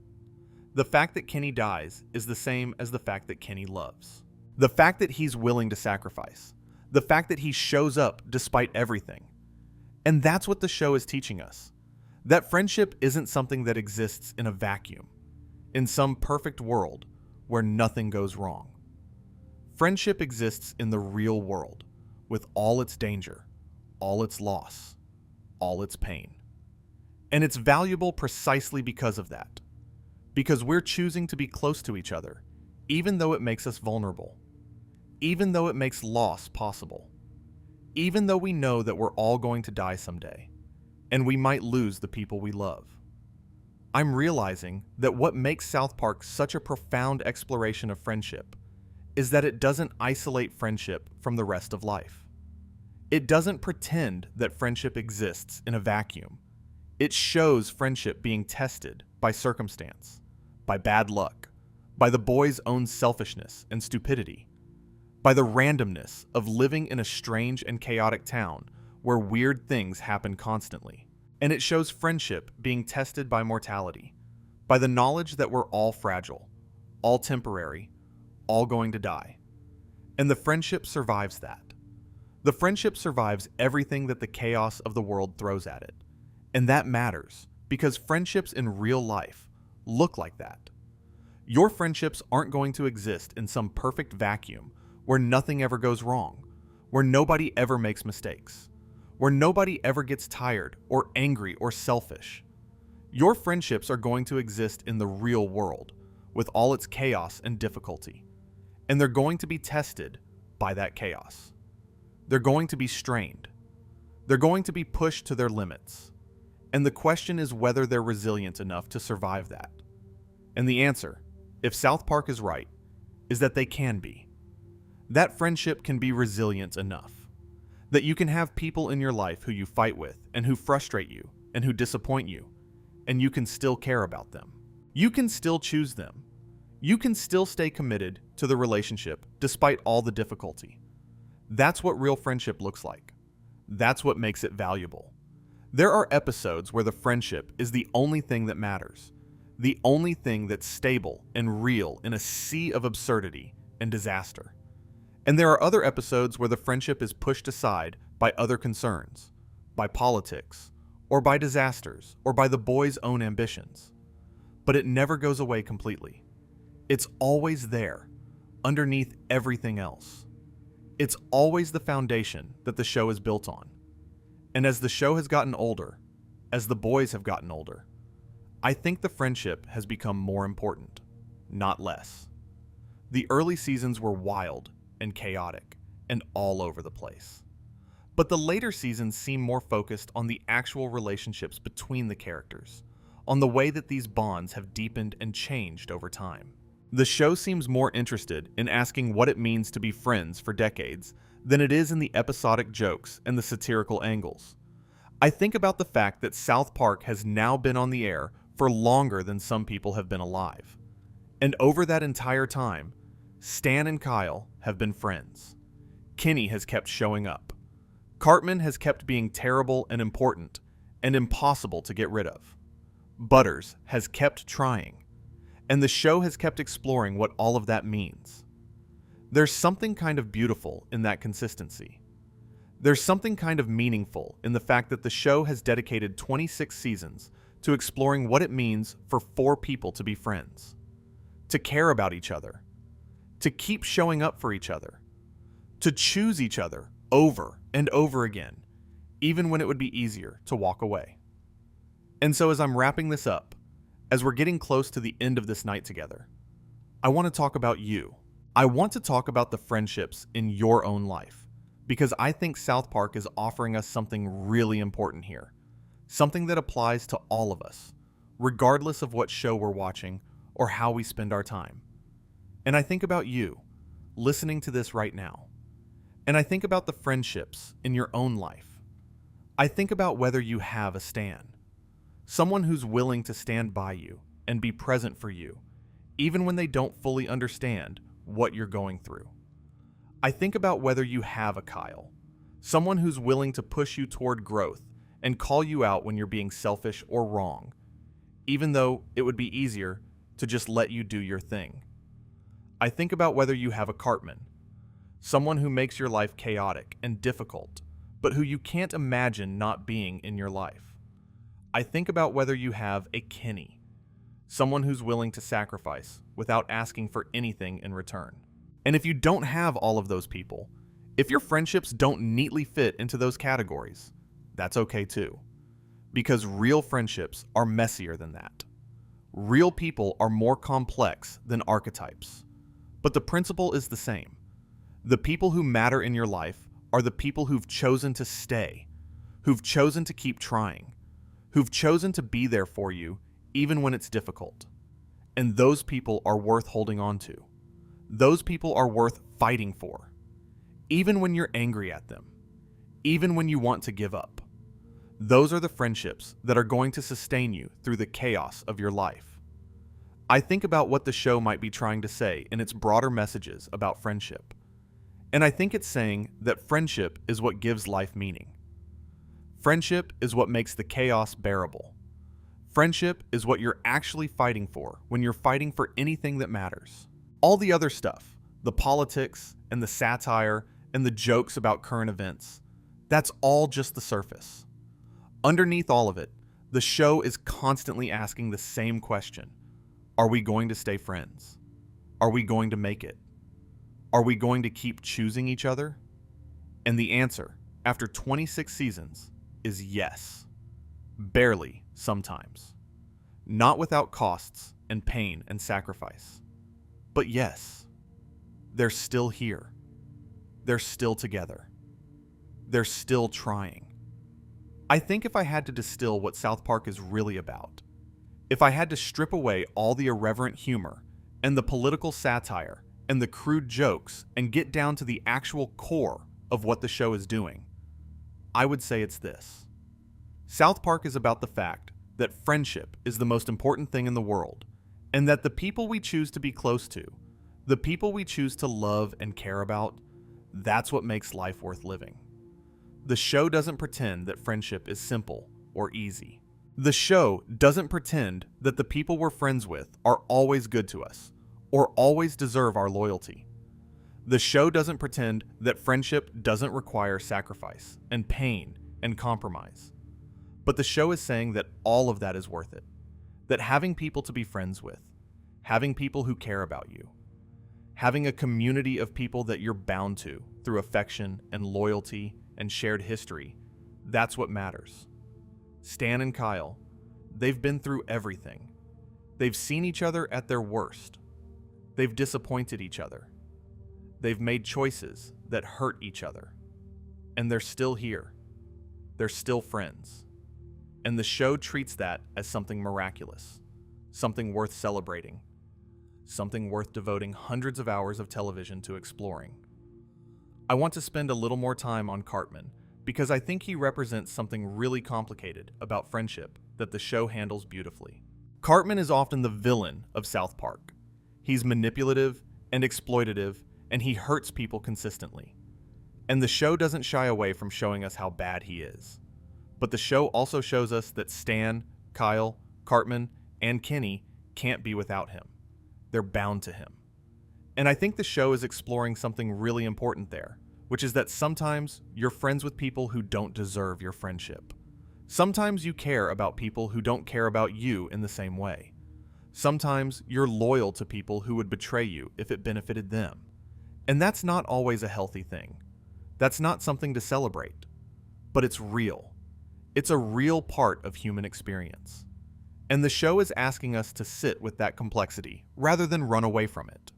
The fact that Kenny dies is the same as the fact that Kenny loves. The fact that he's willing to sacrifice. The fact that he shows up despite everything. And that's what the show is teaching us. That friendship isn't something that exists in a vacuum, in some perfect world where nothing goes wrong. Friendship exists in the real world, with all its danger, all its loss, all its pain. And it's valuable precisely because of that. Because we're choosing to be close to each other, even though it makes us vulnerable. Even though it makes loss possible. Even though we know that we're all going to die someday, and we might lose the people we love. I'm realizing that what makes South Park such a profound exploration of friendship is that it doesn't isolate friendship from the rest of life. It doesn't pretend that friendship exists in a vacuum. It shows friendship being tested by circumstance, by bad luck, by the boys' own selfishness and stupidity, by the randomness of living in a strange and chaotic town where weird things happen constantly. And it shows friendship being tested by mortality, by the knowledge that we're all fragile, all temporary, all going to die. And the friendship survives that. The friendship survives everything that the chaos of the world throws at it. And that matters, because friendships in real life look like that. Your friendships aren't going to exist in some perfect vacuum where nothing ever goes wrong, where nobody ever makes mistakes, where nobody ever gets tired or angry or selfish. Your friendships are going to exist in the real world, with all its chaos and difficulty, and they're going to be tested by that chaos. They're going to be strained. They're going to be pushed to their limits. And the question is whether they're resilient enough to survive that. And the answer, if South Park is right, is that they can be. That friendship can be resilient enough. That you can have people in your life who you fight with, and who frustrate you, and who disappoint you, and you can still care about them. You can still choose them. You can still stay committed to the relationship despite all the difficulty. That's what real friendship looks like. That's what makes it valuable. There are episodes where the friendship is the only thing that matters, the only thing that's stable and real in a sea of absurdity and disaster. And there are other episodes where the friendship is pushed aside by other concerns, by politics, or by disasters, or by the boys' own ambitions. But it never goes away completely. It's always there, underneath everything else. It's always the foundation that the show is built on. And as the show has gotten older, as the boys have gotten older, I think the friendship has become more important, not less. The early seasons were wild and chaotic and all over the place. But the later seasons seem more focused on the actual relationships between the characters, on the way that these bonds have deepened and changed over time. The show seems more interested in asking what it means to be friends for decades than it is in the episodic jokes and the satirical angles. I think about the fact that South Park has now been on the air for longer than some people have been alive. And over that entire time, Stan and Kyle have been friends. Kenny has kept showing up. Cartman has kept being terrible and important, and impossible to get rid of. Butters has kept trying, and the show has kept exploring what all of that means. There's something kind of beautiful in that consistency. There's something kind of meaningful in the fact that the show has dedicated 26 seasons to exploring what it means for four people to be friends, to care about each other, to keep showing up for each other, to choose each other over and over again, even when it would be easier to walk away. And so as I'm wrapping this up, as we're getting close to the end of this night together, I want to talk about you. I want to talk about the friendships in your own life, because I think South Park is offering us something really important here, something that applies to all of us, regardless of what show we're watching or how we spend our time. And I think about you, listening to this right now. And I think about the friendships in your own life. I think about whether you have a Stan, someone who's willing to stand by you and be present for you, even when they don't fully understand what you're going through. I think about whether you have a Kyle, someone who's willing to push you toward growth and call you out when you're being selfish or wrong, even though it would be easier to just let you do your thing. I think about whether you have a Cartman, someone who makes your life chaotic and difficult, but who you can't imagine not being in your life. I think about whether you have a Kenny, someone who's willing to sacrifice without asking for anything in return. And if you don't have all of those people, if your friendships don't neatly fit into those categories, that's okay too. Because real friendships are messier than that. Real people are more complex than archetypes. But the principle is the same. The people who matter in your life are the people who've chosen to stay, who've chosen to keep trying, who've chosen to be there for you even when it's difficult. And those people are worth holding on to. Those people are worth fighting for, even when you're angry at them, even when you want to give up. Those are the friendships that are going to sustain you through the chaos of your life. I think about what the show might be trying to say in its broader messages about friendship. And I think it's saying that friendship is what gives life meaning. Friendship is what makes the chaos bearable. Friendship is what you're actually fighting for when you're fighting for anything that matters. All the other stuff, the politics and the satire and the jokes about current events, that's all just the surface. Underneath all of it, the show is constantly asking the same question. Are we going to stay friends? Are we going to make it? Are we going to keep choosing each other? And the answer, after 26 seasons, is yes. Barely, sometimes. Not without costs and pain and sacrifice. But yes, they're still here. They're still together. They're still trying. I think if I had to distill what South Park is really about, if I had to strip away all the irreverent humor and the political satire and the crude jokes and get down to the actual core of what the show is doing, I would say it's this. South Park is about the fact that friendship is the most important thing in the world, and that the people we choose to be close to, the people we choose to love and care about, that's what makes life worth living. The show doesn't pretend that friendship is simple or easy. The show doesn't pretend that the people we're friends with are always good to us or always deserve our loyalty. The show doesn't pretend that friendship doesn't require sacrifice and pain and compromise. But the show is saying that all of that is worth it. That having people to be friends with, having people who care about you, having a community of people that you're bound to through affection and loyalty and shared history, that's what matters. Stan and Kyle, they've been through everything. They've seen each other at their worst. They've disappointed each other. They've made choices that hurt each other. And they're still here. They're still friends. And the show treats that as something miraculous, something worth celebrating, something worth devoting hundreds of hours of television to exploring. I want to spend a little more time on Cartman because I think he represents something really complicated about friendship that the show handles beautifully. Cartman is often the villain of South Park. He's manipulative and exploitative, and he hurts people consistently. And the show doesn't shy away from showing us how bad he is. But the show also shows us that Stan, Kyle, Cartman, and Kenny can't be without him. They're bound to him. And I think the show is exploring something really important there, which is that sometimes you're friends with people who don't deserve your friendship. Sometimes you care about people who don't care about you in the same way. Sometimes you're loyal to people who would betray you if it benefited them. And that's not always a healthy thing. That's not something to celebrate. But it's real. It's a real part of human experience. And the show is asking us to sit with that complexity rather than run away from it.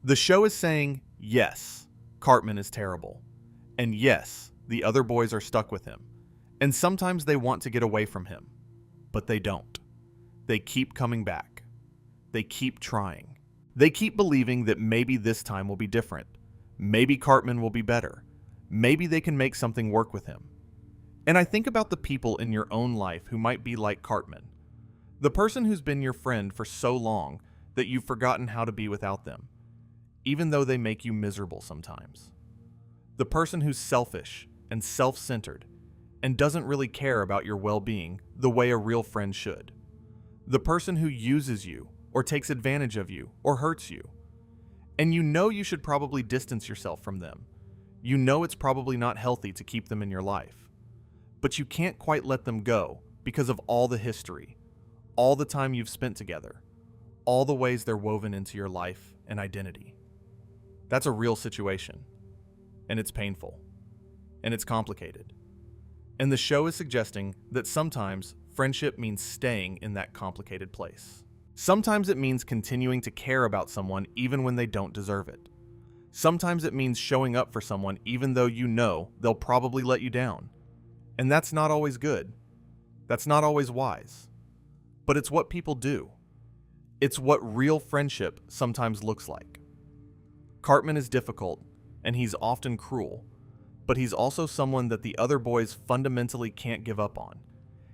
The show is saying, yes, Cartman is terrible. And yes, the other boys are stuck with him. And sometimes they want to get away from him. But they don't. They keep coming back. They keep trying. They keep believing that maybe this time will be different. Maybe Cartman will be better. Maybe they can make something work with him. And I think about the people in your own life who might be like Cartman. The person who's been your friend for so long that you've forgotten how to be without them, even though they make you miserable sometimes. The person who's selfish and self-centered and doesn't really care about your well-being the way a real friend should. The person who uses you or takes advantage of you or hurts you. And you know you should probably distance yourself from them. You know it's probably not healthy to keep them in your life. But you can't quite let them go because of all the history, all the time you've spent together, all the ways they're woven into your life and identity. That's a real situation. And it's painful. And it's complicated. And the show is suggesting that sometimes friendship means staying in that complicated place. Sometimes it means continuing to care about someone even when they don't deserve it. Sometimes it means showing up for someone even though you know they'll probably let you down. And that's not always good. That's not always wise. But it's what people do. It's what real friendship sometimes looks like. Cartman is difficult, and he's often cruel, but he's also someone that the other boys fundamentally can't give up on.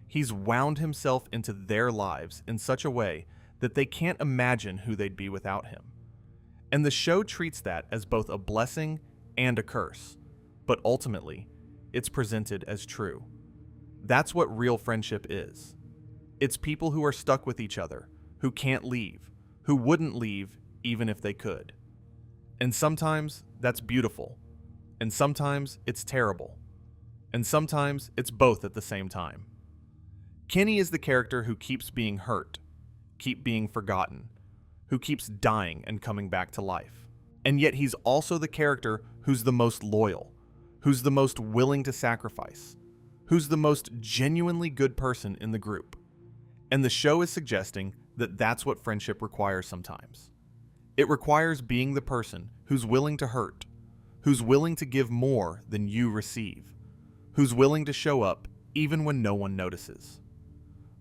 He's wound himself into their lives in such a way that they can't imagine who they'd be without him. And the show treats that as both a blessing and a curse, but ultimately, it's presented as true. That's what real friendship is. It's people who are stuck with each other, who can't leave, who wouldn't leave even if they could. And sometimes that's beautiful, and sometimes it's terrible, and sometimes it's both at the same time. Kenny is the character who keeps being hurt, keep being forgotten, who keeps dying and coming back to life. And yet he's also the character who's the most loyal, who's the most willing to sacrifice, who's the most genuinely good person in the group. And the show is suggesting that that's what friendship requires sometimes. It requires being the person who's willing to hurt, who's willing to give more than you receive, who's willing to show up even when no one notices.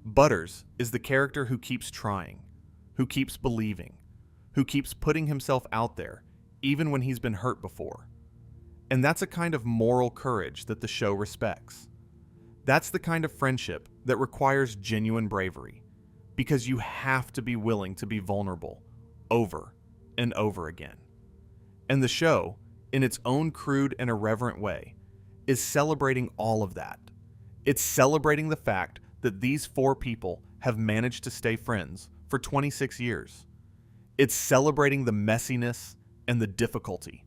Butters is the character who keeps trying, who keeps believing, who keeps putting himself out there even when he's been hurt before. And that's a kind of moral courage that the show respects. That's the kind of friendship that requires genuine bravery, because you have to be willing to be vulnerable over and over again. And the show, in its own crude and irreverent way, is celebrating all of that. It's celebrating the fact that these four people have managed to stay friends for 26 years. It's celebrating the messiness and the difficulty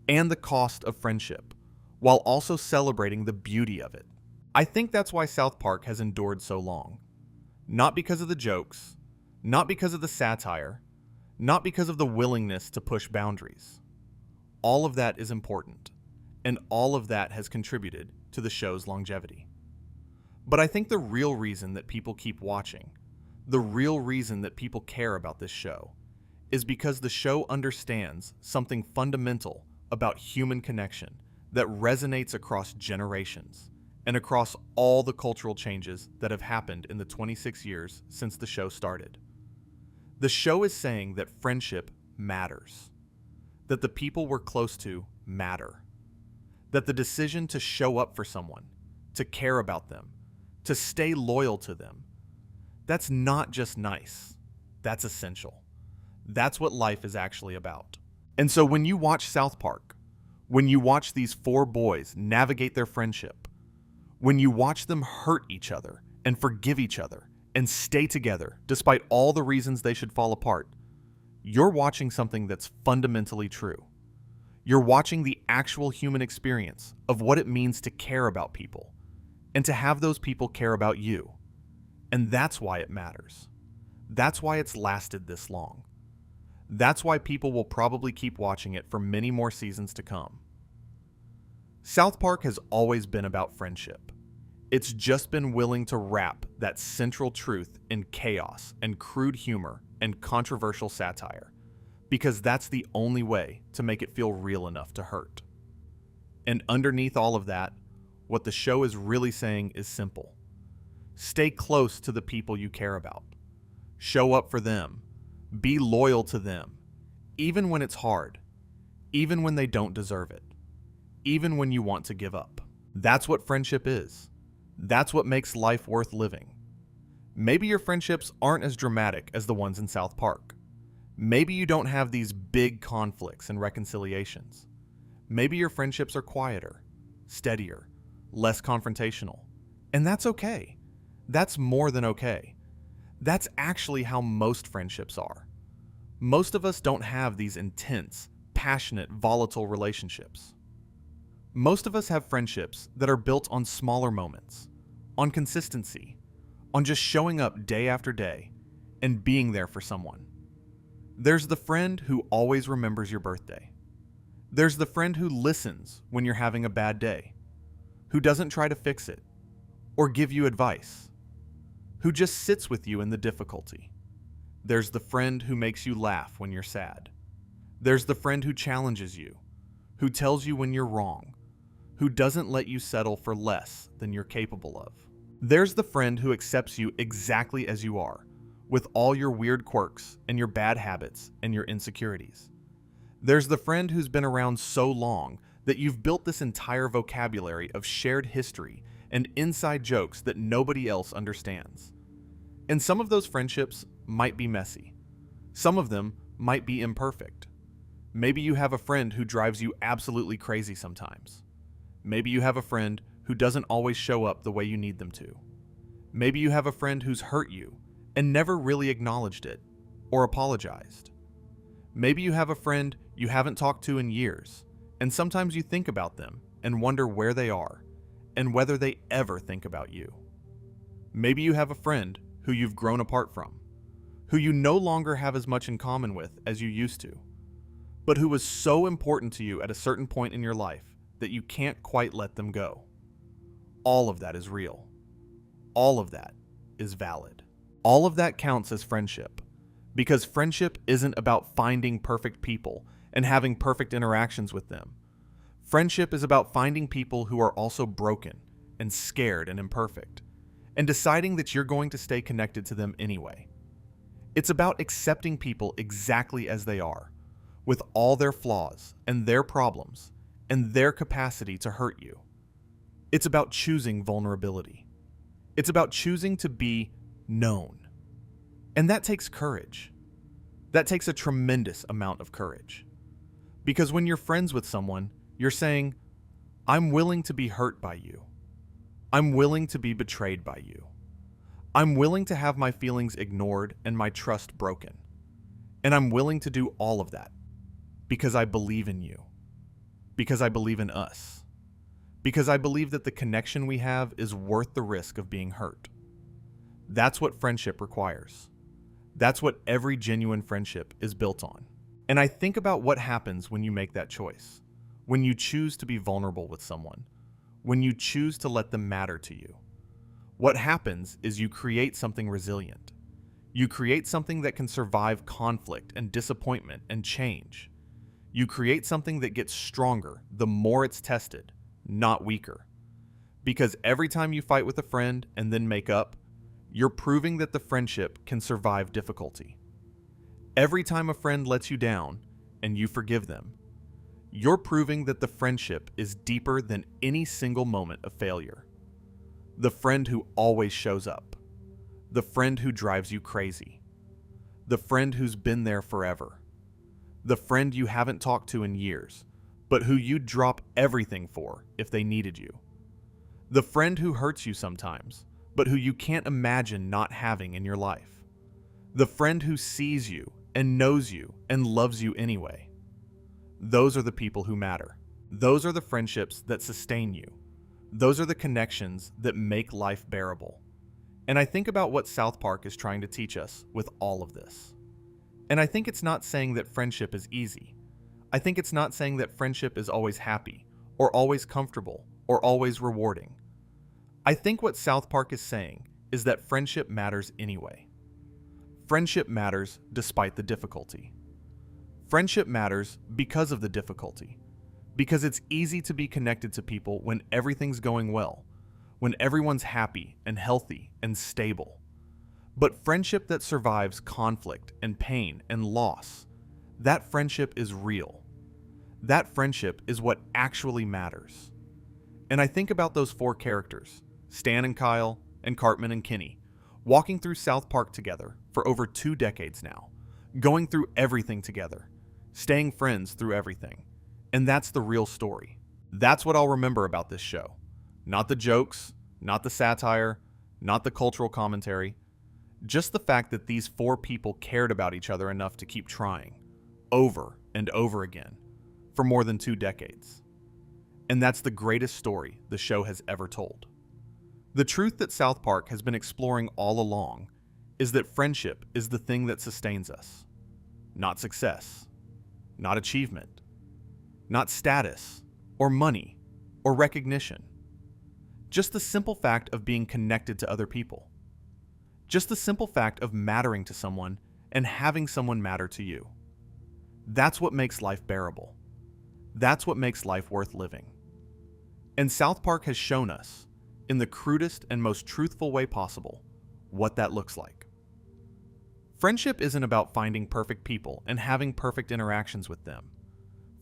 and the cost of friendship, while also celebrating the beauty of it. I think that's why South Park has endured so long. Not because of the jokes, not because of the satire, not because of the willingness to push boundaries. All of that is important, and all of that has contributed to the show's longevity. But I think the real reason that people keep watching, the real reason that people care about this show, is because the show understands something fundamental about human connection that resonates across generations and across all the cultural changes that have happened in the 26 years since the show started. The show is saying that friendship matters, that the people we're close to matter, that the decision to show up for someone, to care about them, to stay loyal to them, that's not just nice, that's essential. That's what life is actually about. And so when you watch South Park, when you watch these four boys navigate their friendship, When you watch them hurt each other and forgive each other and stay together despite all the reasons they should fall apart, you're watching something that's fundamentally true. You're watching the actual human experience of what it means to care about people and to have those people care about you. And that's why it matters. That's why it's lasted this long. That's why people will probably keep watching it for many more seasons to come. South Park has always been about friendship. It's just been willing to wrap that central truth in chaos and crude humor and controversial satire, because that's the only way to make it feel real enough to hurt. And underneath all of that, what the show is really saying is simple. Stay close to the people you care about. Show up for them. Be loyal to them, even when it's hard, even when they don't deserve it, even when you want to give up. That's what friendship is. That's what makes life worth living. Maybe your friendships aren't as dramatic as the ones in South Park. Maybe you don't have these big conflicts and reconciliations. Maybe your friendships are quieter, steadier, less confrontational. And that's okay. That's more than okay. That's actually how most friendships are. Most of us don't have these intense, passionate, volatile relationships. Most of us have friendships that are built on smaller moments, on consistency, on just showing up day after day and being there for someone. There's the friend who always remembers your birthday. There's the friend who listens when you're having a bad day, who doesn't try to fix it or give you advice, who just sits with you in the difficulty. There's the friend who makes you laugh when you're sad. There's the friend who challenges you, who tells you when you're wrong, who doesn't let you settle for less than you're capable of. There's the friend who accepts you exactly as you are, with all your weird quirks and your bad habits and your insecurities. There's the friend who's been around so long that you've built this entire vocabulary of shared history and inside jokes that nobody else understands. And some of those friendships might be messy. Some of them might be imperfect. Maybe you have a friend who drives you absolutely crazy sometimes. Maybe you have a friend who doesn't always show up the way you need them to. Maybe you have a friend who's hurt you and never really acknowledged it or apologized. Maybe you have a friend you haven't talked to in years, and sometimes you think about them and wonder where they are and whether they ever think about you. Maybe you have a friend who you've grown apart from, who you no longer have as much in common with as you used to, but who was so important to you at a certain point in your life that you can't quite let them go. All of that is real. All of that is valid. All of that counts as friendship, because friendship isn't about finding perfect people and having perfect interactions with them. Friendship is about finding people who are also broken and scared and imperfect, and deciding that you're going to stay connected to them anyway. It's about accepting people exactly as they are, with all their flaws and their problems and their capacity to hurt you. It's about choosing vulnerability. It's about choosing to be known. And that takes courage. That takes a tremendous amount of courage. Because when you're friends with someone, you're saying, I'm willing to be hurt by you. I'm willing to be betrayed by you. I'm willing to have my feelings ignored and my trust broken. And I'm willing to do all of that because I believe in you. Because I believe in us. Because I believe that the connection we have is worth the risk of being hurt. That's what friendship requires. That's what every genuine friendship is built on. And I think about what happens when you make that choice, when you choose to be vulnerable with someone, when you choose to let them matter to you. What happens is you create something resilient. You create something that can survive conflict and disappointment and change. You create something that gets stronger the more it's tested, not weaker. Because every time you fight with a friend and then make up, you're proving that the friendship can survive difficulty. Every time a friend lets you down and you forgive them, you're proving that the friendship is deeper than any single moment of failure. The friend who always shows up. The friend who drives you crazy. The friend who's been there forever. The friend you haven't talked to in years, but who you'd drop everything for if they needed you. The friend who hurts you sometimes, but who you can't imagine not having in your life. The friend who sees you and knows you and loves you anyway. Those are the people who matter. Those are the friendships that sustain you. Those are the connections that make life bearable. And I think about what South Park is trying to teach us with all of this. And I think it's not saying that friendship is easy. I think it's not saying that friendship is always happy, or always comfortable, or always rewarding. I think what South Park is saying is that friendship matters anyway. Friendship matters despite the difficulty. Friendship matters because of the difficulty. Because it's easy to be connected to people when everything's going well, when everyone's happy and healthy and stable. But friendship that survives conflict and pain and loss, that friendship is real. That friendship is what actually matters. And I think about those four characters, Stan and Kyle, and Cartman and Kenny, walking through South Park together for over 2 decades now, going through everything together, staying friends through everything. And that's the real story. That's what I'll remember about this show. Not the jokes, not the satire, not the cultural commentary, just the fact that these 4 people cared about each other enough to keep trying, over and over again, for more than 2 decades. And that's the greatest story the show has ever told. The truth that South Park has been exploring all along is that friendship is the thing that sustains us. Not success, not achievement, not status, or money, or recognition. Just the simple fact of being connected to other people. Just the simple fact of mattering to someone and having someone matter to you. That's what makes life bearable. That's what makes life worth living. And South Park has shown us, in the crudest and most truthful way possible, what that looks like. Friendship isn't about finding perfect people and having perfect interactions with them.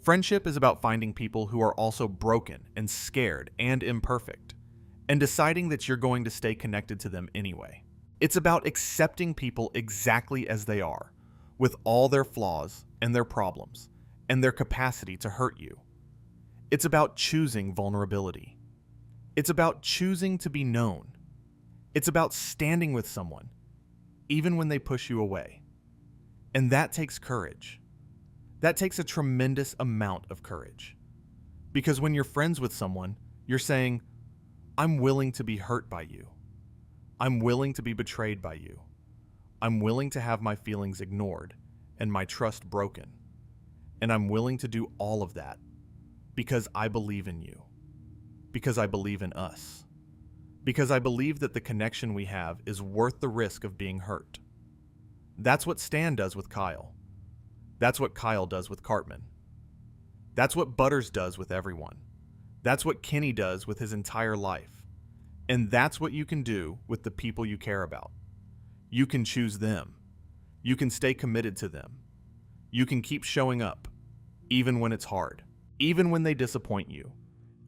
Friendship is about finding people who are also broken and scared and imperfect, and deciding that you're going to stay connected to them anyway. It's about accepting people exactly as they are, with all their flaws and their problems, and their capacity to hurt you. It's about choosing vulnerability. It's about choosing to be known. It's about standing with someone, even when they push you away. And that takes courage. That takes a tremendous amount of courage. Because when you're friends with someone, you're saying, I'm willing to be hurt by you. I'm willing to be betrayed by you. I'm willing to have my feelings ignored and my trust broken. And I'm willing to do all of that because I believe in you. Because I believe in us. Because I believe that the connection we have is worth the risk of being hurt. That's what Stan does with Kyle. That's what Kyle does with Cartman. That's what Butters does with everyone. That's what Kenny does with his entire life. And that's what you can do with the people you care about. You can choose them. You can stay committed to them. You can keep showing up, even when it's hard, even when they disappoint you,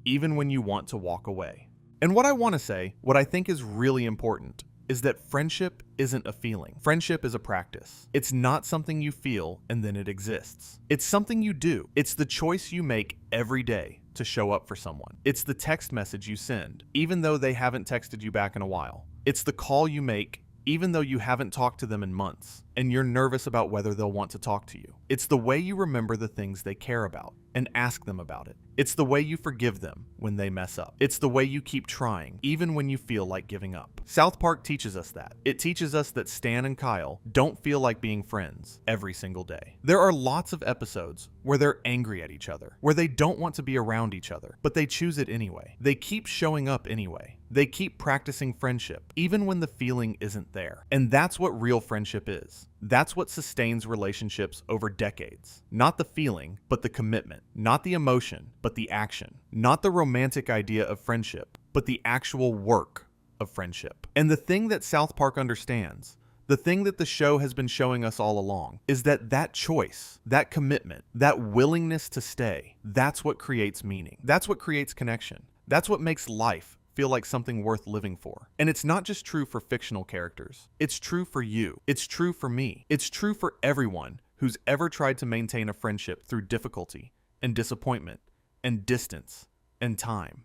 even when you want to walk away. And what I want to say, what I think is really important, is that friendship isn't a feeling. Friendship is a practice. It's not something you feel and then it exists. It's something you do. It's the choice you make every day to show up for someone. It's the text message you send, even though they haven't texted you back in a while. It's the call you make, even though you haven't talked to them in months, and you're nervous about whether they'll want to talk to you. It's the way you remember the things they care about and ask them about it. It's the way you forgive them when they mess up. It's the way you keep trying, even when you feel like giving up. South Park teaches us that. It teaches us that Stan and Kyle don't feel like being friends every single day. There are lots of episodes where they're angry at each other, where they don't want to be around each other, but they choose it anyway. They keep showing up anyway. They keep practicing friendship, even when the feeling isn't there. And that's what real friendship is. That's what sustains relationships over decades. Not the feeling, but the commitment. Not the emotion, but the action. Not the romantic idea of friendship, but the actual work of friendship. And the thing that South Park understands, the thing that the show has been showing us all along, is that that choice, that commitment, that willingness to stay, that's what creates meaning. That's what creates connection. That's what makes life feel like something worth living for. And it's not just true for fictional characters. It's true for you. It's true for me. It's true for everyone who's ever tried to maintain a friendship through difficulty and disappointment and distance and time.